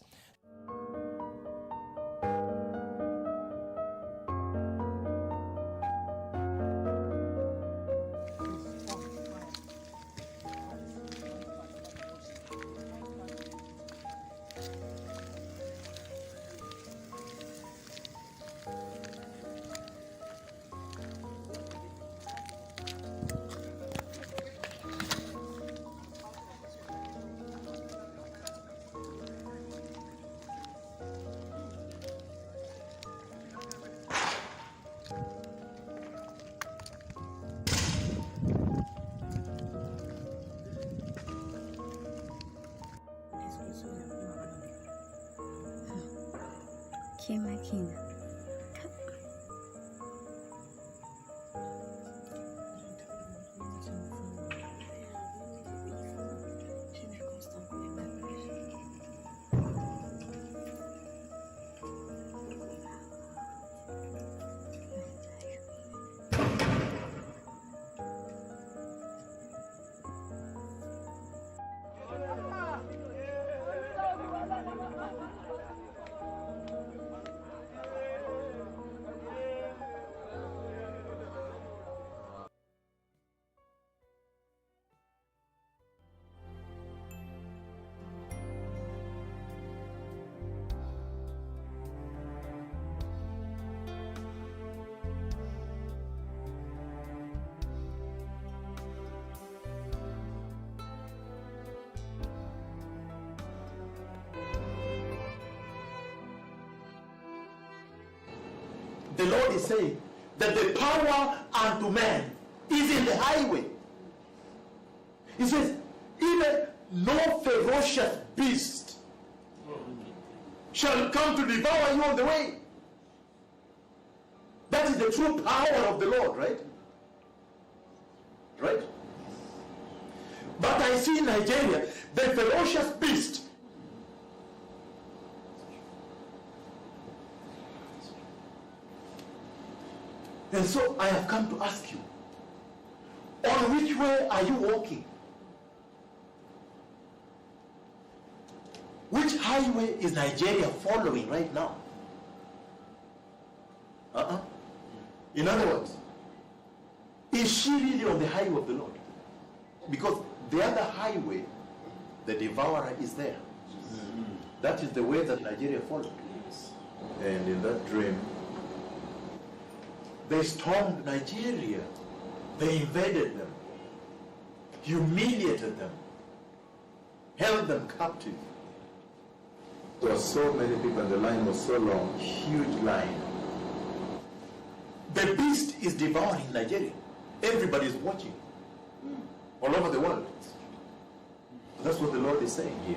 The Lord is saying that the power unto man is in the highway. He says, even no ferocious beast shall come to devour you on the way. That is the true power of the Lord, right? Right? But I see in Nigeria, the ferocious beast and so I have come to ask you, on which way are you walking? Which highway is Nigeria following right now? In other words, is she really on the highway of the Lord? Because the other highway, the devourer is there. That is the way that Nigeria followed. And in that dream, they stormed Nigeria. They invaded them, humiliated them, held them captive. There were so many people and the line was so long, huge line. The beast is devouring Nigeria. Everybody is watching. All over the world. That's what the Lord is saying here.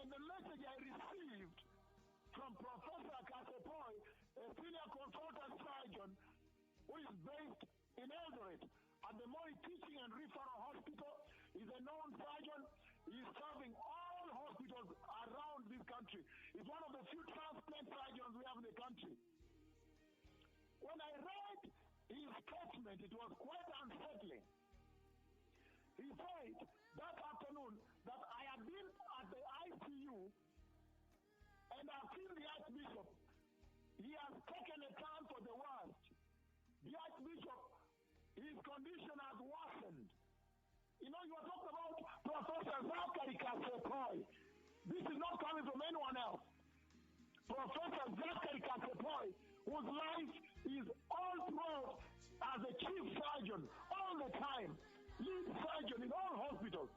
And the message I received from Professor Kasepoy, a senior consultant surgeon who is based in Eldoret at the Moi Teaching and Referral Hospital, is a known surgeon. He is serving all hospitals around this country. He's one of the few transplant surgeons we have in the country. When I read his statement, it was quite unsettling. He said that afternoon that I had been at the ICU and I've seen the Archbishop. He has taken a turn for the worst. The Archbishop, his condition has worsened. You know, you are talking about Professor Zachary Kasepoy. This is not coming from anyone else. Professor Zachary Kasepoy, whose life is all throughout as a chief surgeon, all the time, lead surgeon in all hospitals.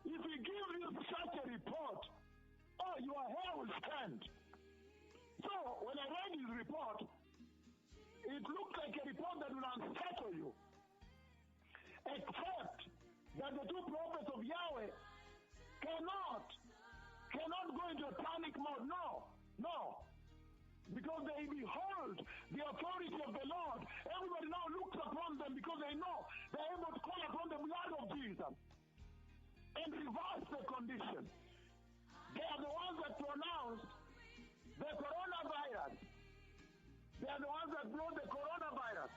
If he gives you such a report, oh, your hair will stand. So, when I read his report, it looked like a report that will unsettle you. Except that the two prophets of Yahweh cannot go into a panic mode. No. Because they behold the authority of the Lord. Everybody now looks upon them because they know they're able to call upon the blood of Jesus and reverse the condition. They are the ones that pronounced the coronavirus. They are the ones that brought the coronavirus.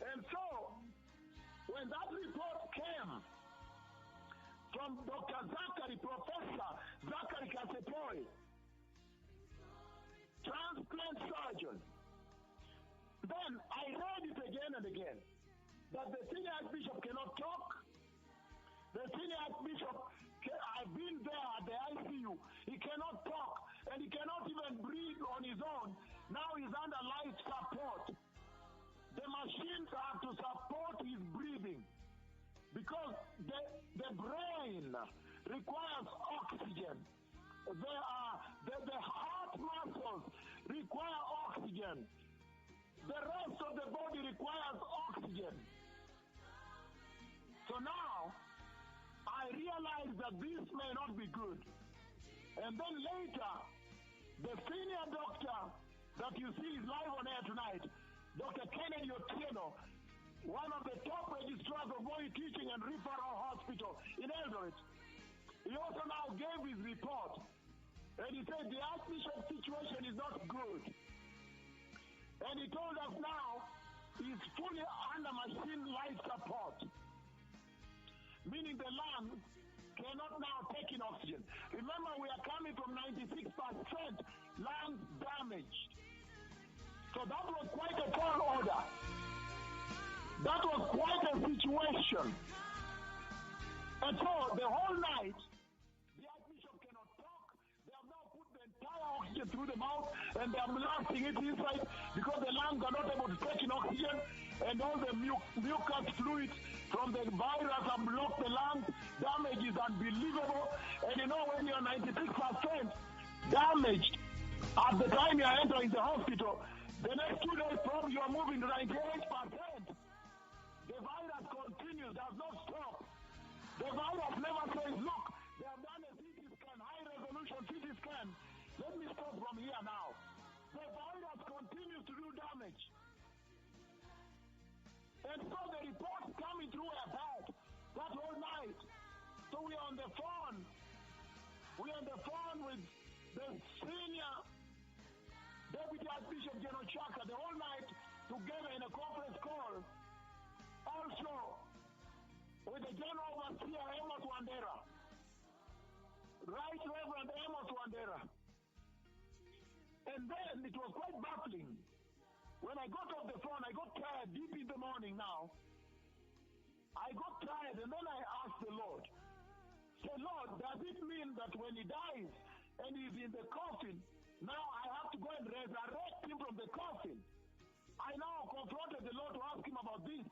And so, when that report came from Dr. Zachary, Professor Zachary Kasepoy, transplant surgeon, then I read it again and again, that the senior archbishop cannot talk. The senior archbishop, I've been there at the ICU, he cannot talk, and he cannot even breathe on his own. Now he's under life support. The machines have to support his breathing because the brain requires oxygen. The heart muscles require oxygen. The rest of the body requires oxygen. So now, I realize that this may not be good. And then later, the senior doctor that you see is live on air tonight, Dr. Kennedy Otieno, one of the top registrars of Moi Teaching and Referral Hospital in Eldoret, he also now gave his report. And he said the Archbishop's situation is not good. And he told us now he's fully under machine life support, meaning the lungs cannot now take in oxygen. Remember, we are coming from 96% lungs damaged. So that was quite a tall order. That was quite a situation. And so the whole night, the Archbishop cannot talk. They have now put the entire oxygen through the mouth and they are blasting it inside because the lungs are not able to take in oxygen and all the mucus fluids from the virus have blocked the lungs. Damage is unbelievable. And you know, when you're 96% damaged at the time you're entering the hospital, the next 2 days probably you are moving to 98%. The virus continues, does not stop. The virus never says, look, they have done a CT scan, high-resolution CT scan. Let me stop from here now. The virus continues to do damage. And so the reports coming through are bad that whole night. So we are on the phone. We are on the phone with the senior Deputy Archbishop General Chaka the whole night together in a conference call. Also, with the General Overseer Amos Wandera, Right Reverend Amos Wandera. And then it was quite baffling. When I got off the phone, I got tired deep in the morning now. I got tired and then I asked the Lord, say, Lord, does it mean that when he dies and he's in the coffin, now I have to go and resurrect him from the coffin? I now confronted the Lord to ask him about this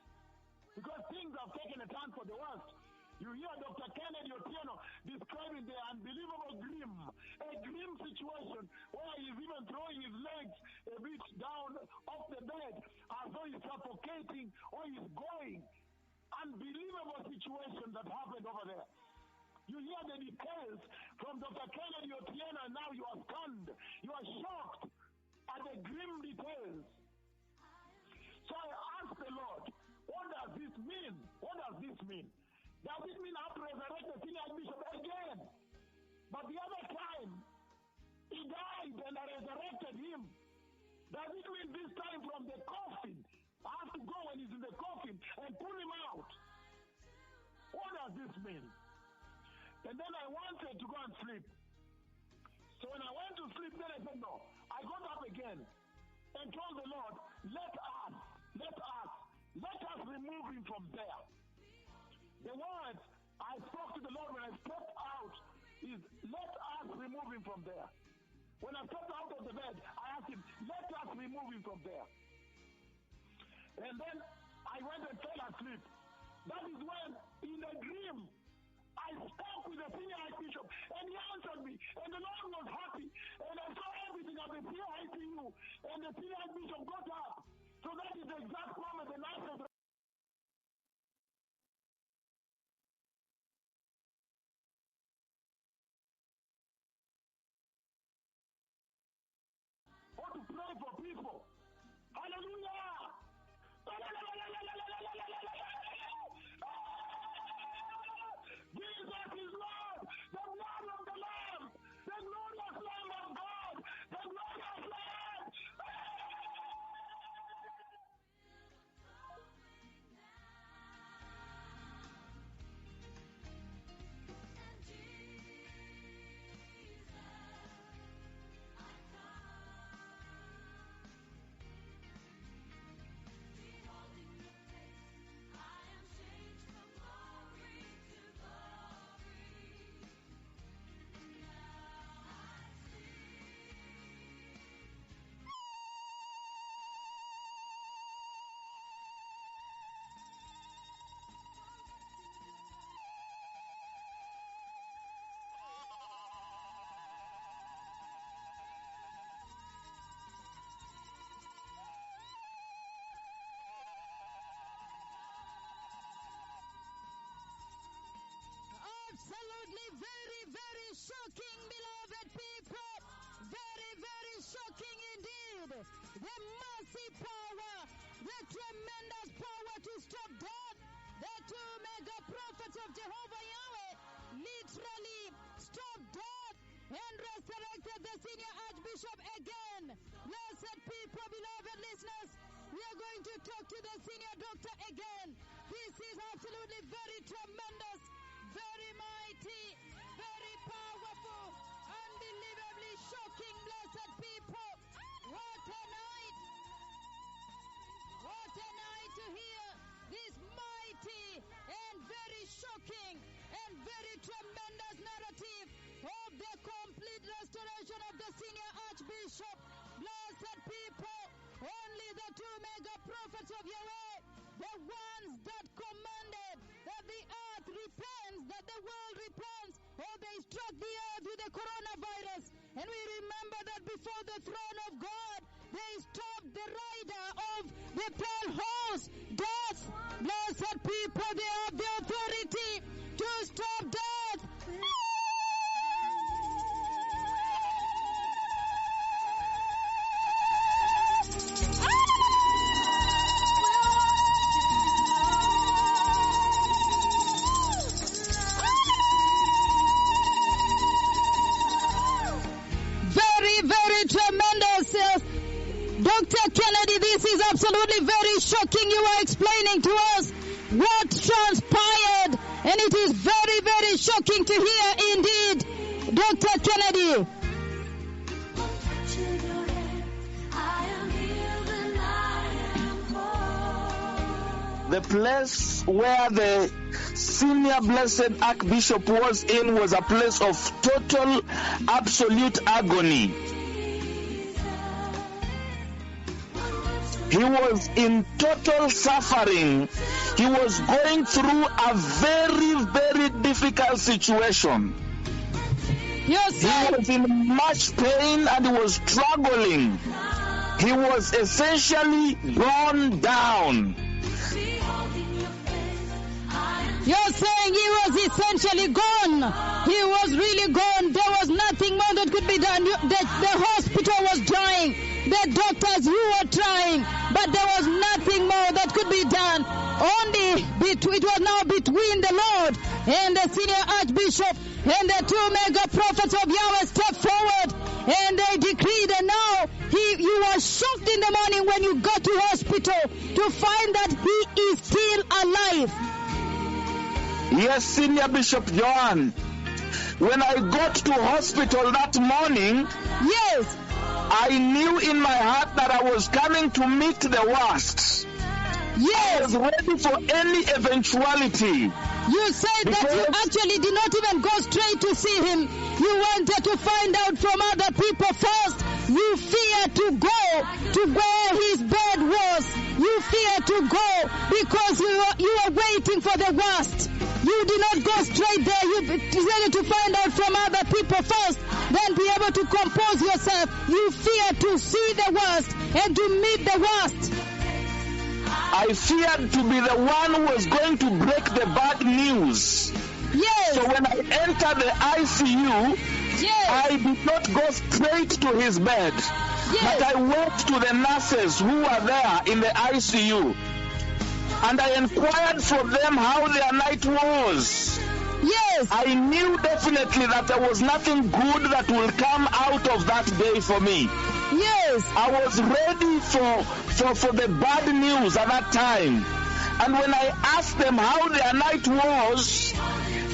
because things have taken a turn for the worst. You hear Dr. Kennedy Otieno describing the unbelievable a grim situation where he's even throwing his legs a bit down off the bed as though he's suffocating or he's going. Unbelievable situation that happened over there. You hear the details from Dr. Kennedy Otieno, and now you are stunned. You are shocked at the grim details. So I asked the Lord, what does this mean? What does this mean? Does it mean I have to resurrect the senior bishop again? But the other time, he died and I resurrected him. Does it mean this time from the coffin, I have to go when he's in the coffin and pull him out? What does this mean? And then I wanted to go and sleep. So when I went to sleep, then I said, no. I got up again and told the Lord, let us remove him from there. The words I spoke to the Lord when I stepped out is, let us remove him from there. When I stepped out of the bed, I asked him, let us remove him from there. And then I went and fell asleep. That is when, in a dream, I spoke with the senior archbishop, and he answered me, and the Lord was happy, and I saw everything at the CICU, and the senior archbishop got up. So that is the exact moment the night of to pray for people. Hallelujah! Jesus is Lord, the Lamb of the Lamb, the glorious Lamb of God, the glorious Lamb. Absolutely very, very shocking, beloved people. Very, very shocking indeed. The massive power, the tremendous power to stop death. The two mega prophets of Jehovah Yahweh literally stopped death and resurrected the senior archbishop again. Blessed people, beloved listeners, we are going to talk to the senior doctor again. This is absolutely very tremendous, very mighty, very powerful, unbelievably shocking, blessed people. What a night! What a night to hear this mighty and very shocking and very tremendous narrative of the complete restoration of the senior archbishop. Blessed people, only the two mega prophets of Yahweh, the ones that commanded that the earth repents, that the world repents, or they struck the earth with the coronavirus. And we remember that before the throne of God, they stopped the rider of the pale horse, death. Blessed people, they have the authority to stop death. Very tremendous. Dr. Kennedy, this is absolutely very shocking. You are explaining to us what transpired, and it is very, very shocking to hear indeed. Dr. Kennedy. The place where the senior blessed archbishop was in was a place of total, absolute agony. He was in total suffering. He was going through a very, very difficult situation. Yes, he was in much pain and he was struggling. He was essentially gone down. You're saying he was essentially gone. He was really gone. There was nothing more that could be done. The hospital was trying. The doctors, you were trying. But there was nothing more that could be done. It was now between the Lord and the senior archbishop, and the two mega prophets of Yahweh stepped forward and they decreed, and now you were shocked in the morning when you got to hospital to find that he is still alive. Yes, Senior Bishop Joan. When I got to hospital that morning, yes, I knew in my heart that I was coming to meet the worst. Yes. I was ready for any eventuality. You said that you actually did not even go straight to see him. You wanted to find out from other people first. You feared to go to where his bed was. You feared to go because you were waiting for the worst. You did not go straight there. You decided to find out from other people first, then be able to compose yourself. You feared to see the worst and to meet the worst. I feared to be the one who was going to break the bad news. Yes. So when I entered the ICU, yes, I did not go straight to his bed. Yes. But I went to the nurses who were there in the ICU. And I inquired from them how their night was. Yes. I knew definitely that there was nothing good that will come out of that day for me. Yes. I was ready for the bad news at that time. And when I asked them how their night was,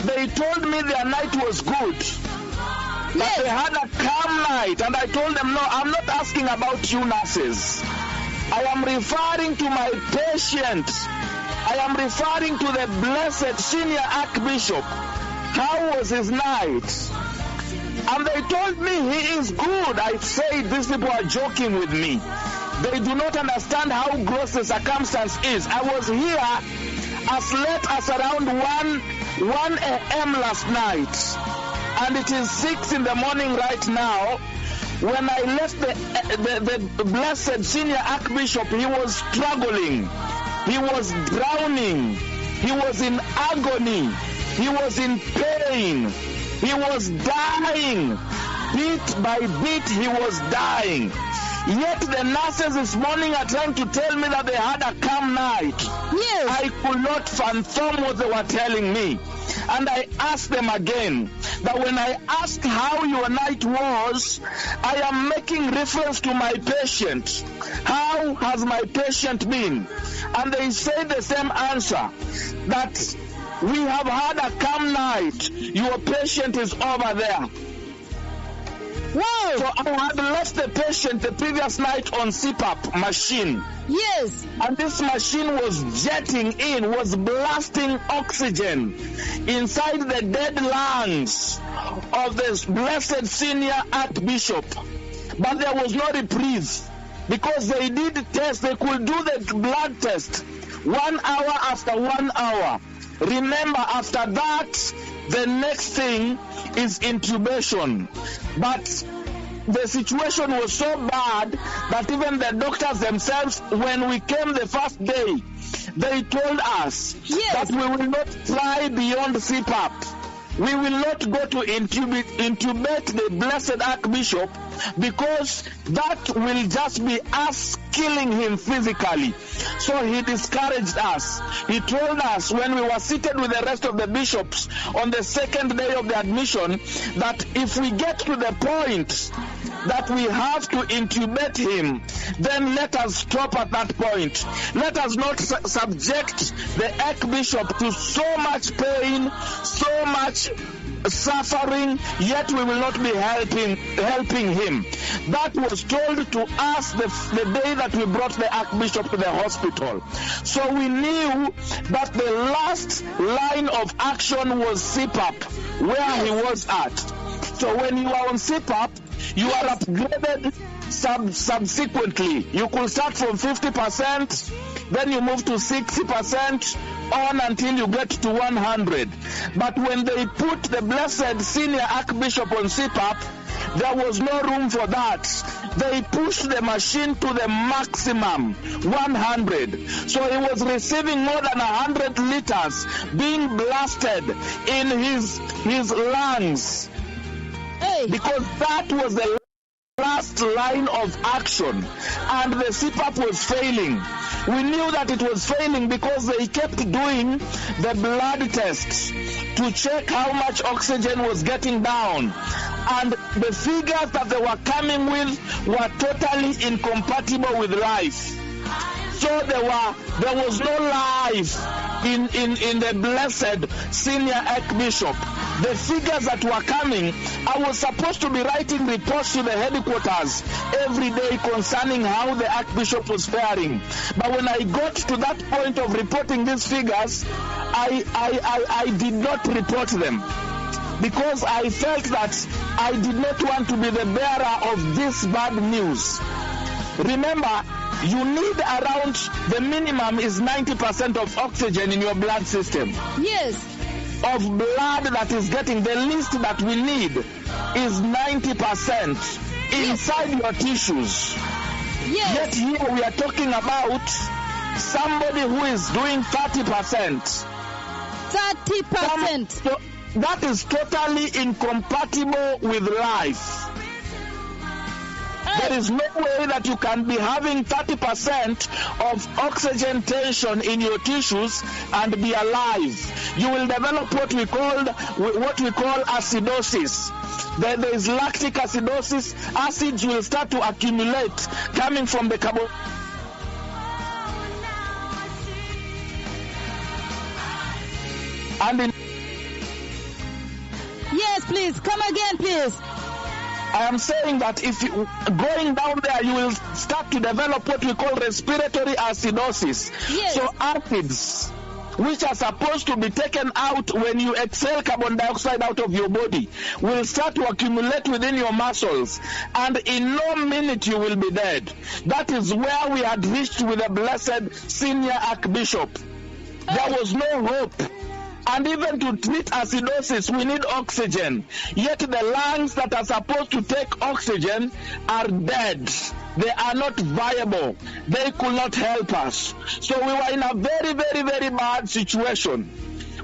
they told me their night was good. Yes. That they had a calm night. And I told them, no, I'm not asking about you nurses. I am referring to my patient. I am referring to the blessed senior archbishop. How was his night? And they told me he is good. I said, these people are joking with me. They do not understand how gross the circumstance is. I was here as late as around 1 a.m. last night. And it is 6 in the morning right now. When I left the blessed senior archbishop, he was struggling. He was drowning. He was in agony. He was in pain. He was dying. Bit by bit, he was dying. Yet the nurses this morning are trying to tell me that they had a calm night. Yes. I could not fathom what they were telling me. And I asked them again that when I asked how your night was, I am making reference to my patient. How has my patient been? And they said the same answer, that we have had a calm night. Your patient is over there. Wow. So I had left the patient the previous night on CPAP machine. Yes. And this machine was jetting in, was blasting oxygen inside the dead lungs of this blessed senior archbishop. But there was no reprise because they did test. They could do the blood test 1 hour after 1 hour. Remember, after that, the next thing is intubation. But the situation was so bad that even the doctors themselves, when we came the first day, they told us that we will not try beyond CPAP. We will not go to intubate the blessed archbishop because that will just be us killing him physically. So he discouraged us. He told us when we were seated with the rest of the bishops on the second day of the admission that if we get to the point that we have to intubate him, then let us stop at that point. Let us not subject the archbishop to so much pain, so much suffering, yet we will not be helping him. That was told to us the day that we brought the archbishop to the hospital. So we knew that the last line of action was CPAP, where he was at. So when you are on CPAP, you are upgraded subsequently. You could start from 50%, then you move to 60%, on until you get to 100. But when they put the blessed senior archbishop on CPAP, there was no room for that. They pushed the machine to the maximum, 100. So he was receiving more than 100 liters being blasted in his lungs. Because that was the last line of action, and the CPAP was failing. We knew that it was failing because they kept doing the blood tests to check how much oxygen was getting down, and the figures that they were coming with were totally incompatible with life. So there was no life in the blessed senior Archbishop. The figures that were coming, I was supposed to be writing reports to the headquarters every day concerning how the Archbishop was faring. But when I got to that point of reporting these figures, I did not report them, because I felt that I did not want to be the bearer of this bad news. Remember, you need around, the minimum is 90% of oxygen in your blood system. Yes. Of blood that is getting, the least that we need is 90% inside your tissues. Yes. Yet here we are talking about somebody who is doing 30%. 30%. So that is totally incompatible with life. There is no way that you can be having 30% of oxygen tension in your tissues and be alive. You will develop what we call acidosis. There is lactic acidosis. Acids will start to accumulate coming from the carbon. And yes, please come again, please. I am saying that if you going down there, you will start to develop what we call respiratory acidosis. Yes. So acids, which are supposed to be taken out when you exhale carbon dioxide out of your body, will start to accumulate within your muscles, and in no minute you will be dead. That is where we had reached with the blessed senior Archbishop. There was no hope. And even to treat acidosis, we need oxygen. Yet the lungs that are supposed to take oxygen are dead. They are not viable. They could not help us. So we were in a very, very, very bad situation.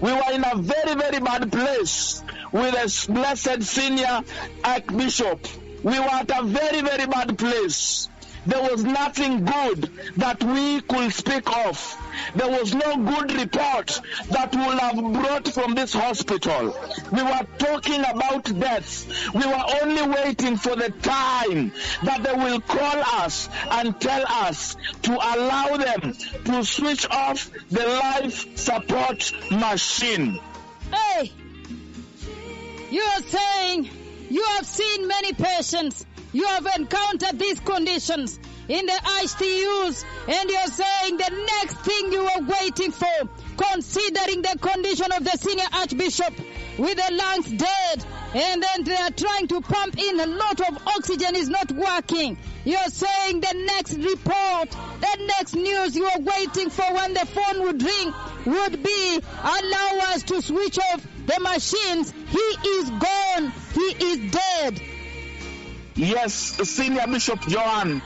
We were in a very, very bad place with a blessed senior Archbishop. We were at a very, very bad place. There was nothing good that we could speak of. There was no good report that we would have brought from this hospital. We were talking about deaths. We were only waiting for the time that they will call us and tell us to allow them to switch off the life support machine. Hey, you are saying you have seen many patients. You have encountered these conditions in the ICUs, and you're saying the next thing you are waiting for, considering the condition of the senior Archbishop with the lungs dead, and then they are trying to pump in a lot of oxygen, is not working. You're saying the next report, the next news you are waiting for when the phone would ring would be, allow us to switch off the machines. He is gone. He is dead. Yes, Senior Bishop Joan,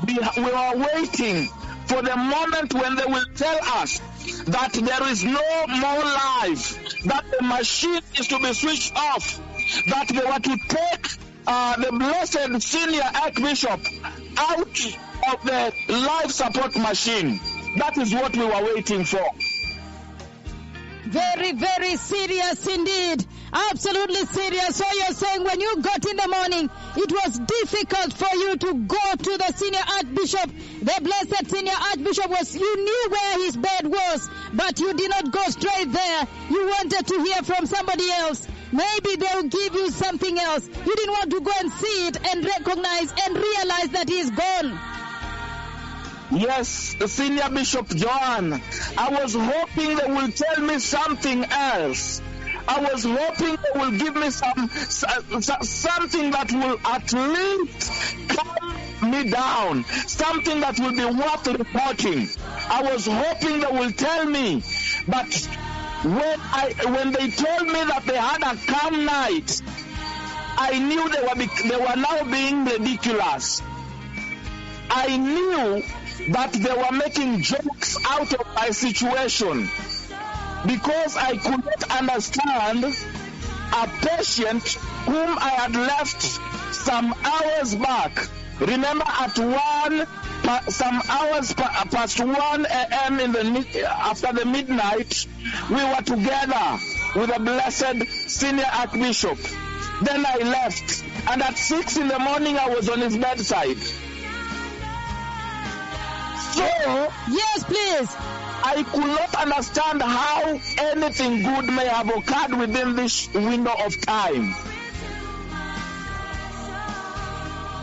we are waiting for the moment when they will tell us that there is no more life, that the machine is to be switched off, that they were to take the blessed Senior Archbishop out of the life support machine. That is what we were waiting for. Very, very serious indeed. Absolutely serious. So you're saying when you got in the morning, it was difficult for you to go to the senior Archbishop. The blessed senior Archbishop you knew where his bed was, but you did not go straight there. You wanted to hear from somebody else. Maybe they'll give you something else. You didn't want to go and see it and recognize and realize that he's gone. Yes, Senior Bishop Joan, I was hoping they will tell me something else. I was hoping they will give me something that will at least calm me down, something that will be worth reporting. I was hoping they will tell me, but when they told me that they had a calm night, I knew they were now being ridiculous. I knew that they were making jokes out of my situation because I could not understand a patient whom I had left some hours back. Remember, at some hours past 1 a.m. after the midnight, we were together with the blessed senior archbishop. Then I left, and at 6 in the morning I was on his bedside. So, yes, please. I could not understand how anything good may have occurred within this window of time.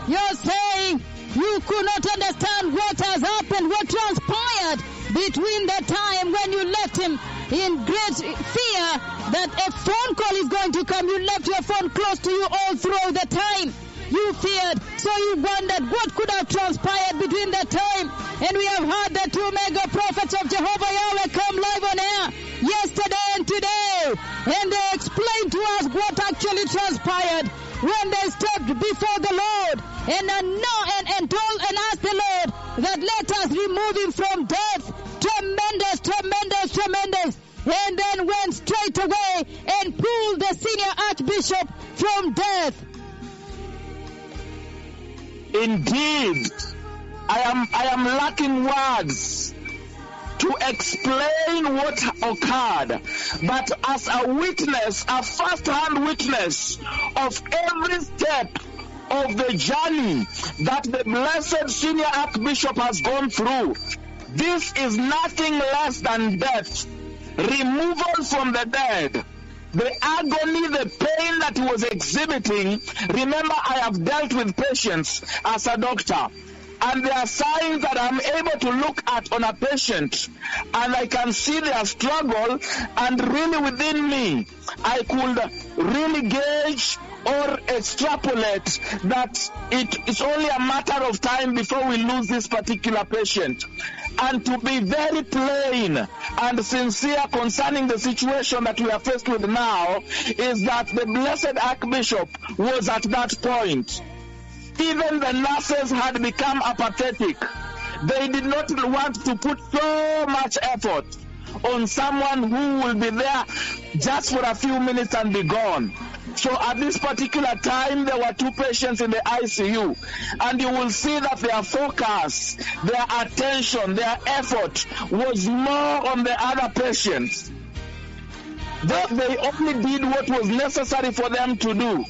You're saying you could not understand what has happened, what transpired between the time when you left him in great fear that a phone call is going to come. You left your phone close to you all through the time. You feared, so you wondered what could have transpired between that time. And we have heard the two mega prophets of Jehovah Yahweh come live on air yesterday and today. And they explained to us what actually transpired when they stepped before the Lord and told and asked the Lord that let us remove him from death. Tremendous, tremendous, tremendous. And then went straight away and pulled the senior archbishop from death. Indeed, I am lacking words to explain what occurred, but as a witness, a first-hand witness of every step of the journey that the blessed senior archbishop has gone through, this is nothing less than death, removal from the dead. The agony, the pain that he was exhibiting. Remember, I have dealt with patients as a doctor, and there are signs that I'm able to look at on a patient, and I can see their struggle, and really within me, I could really gauge or extrapolate that it's only a matter of time before we lose this particular patient. And to be very plain and sincere concerning the situation that we are faced with now is that the blessed archbishop was at that point. Even the nurses had become apathetic. They did not want to put so much effort on someone who will be there just for a few minutes and be gone. So at this particular time, there were 2 patients in the ICU, and you will see that their focus, their attention, their effort was more on the other patients. They only did what was necessary for them to do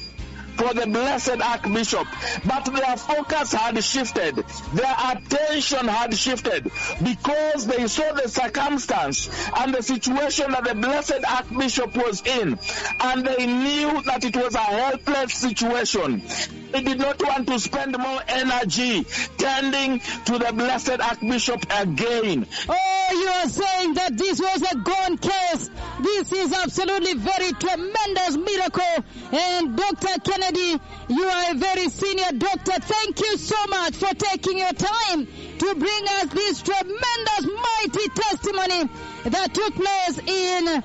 for the blessed archbishop, but their focus had shifted, their attention had shifted, because they saw the circumstance and the situation that the blessed archbishop was in, and they knew that it was a helpless situation. They did not want to spend more energy tending to the blessed archbishop again. Oh, you are saying that this was a gone case. This is absolutely very tremendous miracle. And Dr. Kennedy, you are a very senior doctor. Thank you so much for taking your time to bring us this tremendous, mighty testimony that took place in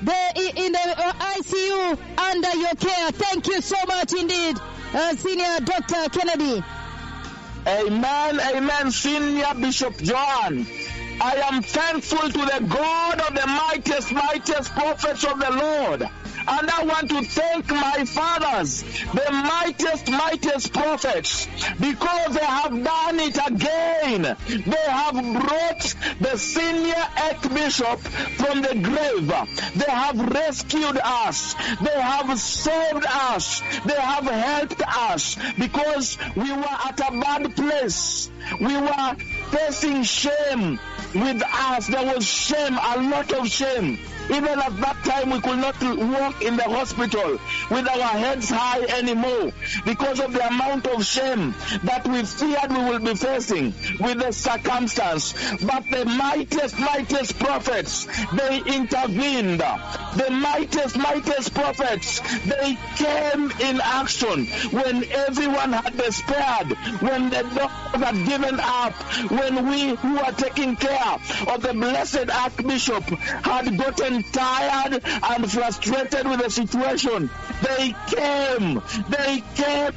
the ICU under your care. Thank you so much indeed, Senior Dr. Kennedy. Amen, amen, Senior Bishop John. I am thankful to the God of the mightiest, mightiest prophets of the Lord. And I want to thank my fathers, the mightiest, mightiest prophets, because they have done it again. They have brought the senior archbishop from the grave. They have rescued us. They have saved us. They have helped us because we were at a bad place. We were facing shame with us. There was shame, a lot of shame. Even at that time, we could not walk in the hospital with our heads high anymore because of the amount of shame that we feared we will be facing with the circumstance. But the mightiest, mightiest prophets, they intervened. the mightiest prophets, they came in action when everyone had despaired, when the doctors had given up, when we who are taking care of the blessed Archbishop had gotten tired and frustrated with the situation. They came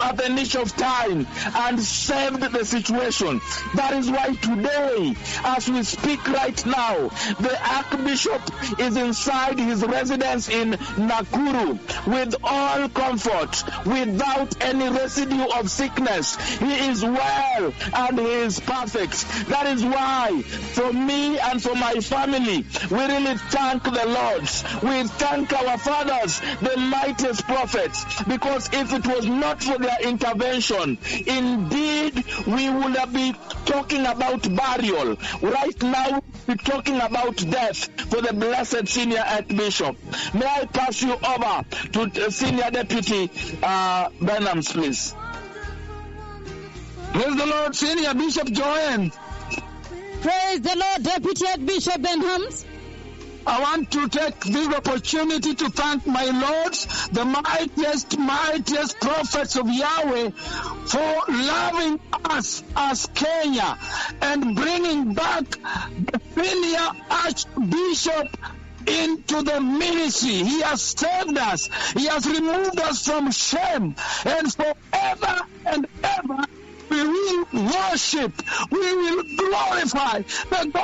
at the niche of time and saved the situation. That is why today, as we speak right now, the Archbishop is inside his residence in Nakuru with all comfort, without any residue of sickness. He is well and he is perfect. That is why, for me and for my family, we really thank the Lord. We thank our fathers, the mightiest prophets, because if it was not for their intervention, indeed we would have been talking about burial. Right now, we're talking about death for the blessed Senior Archbishop. May I pass you over to Senior Deputy Benhams, please. Praise the Lord, Senior Bishop Joanne. Praise the Lord, Deputy Archbishop Benhams. I want to take this opportunity to thank my lords, the mightiest prophets of Yahweh, for loving us as Kenya and bringing back the senior Archbishop into the ministry. He has saved us. He has removed us from shame. And forever and ever, we will worship. We will glorify the God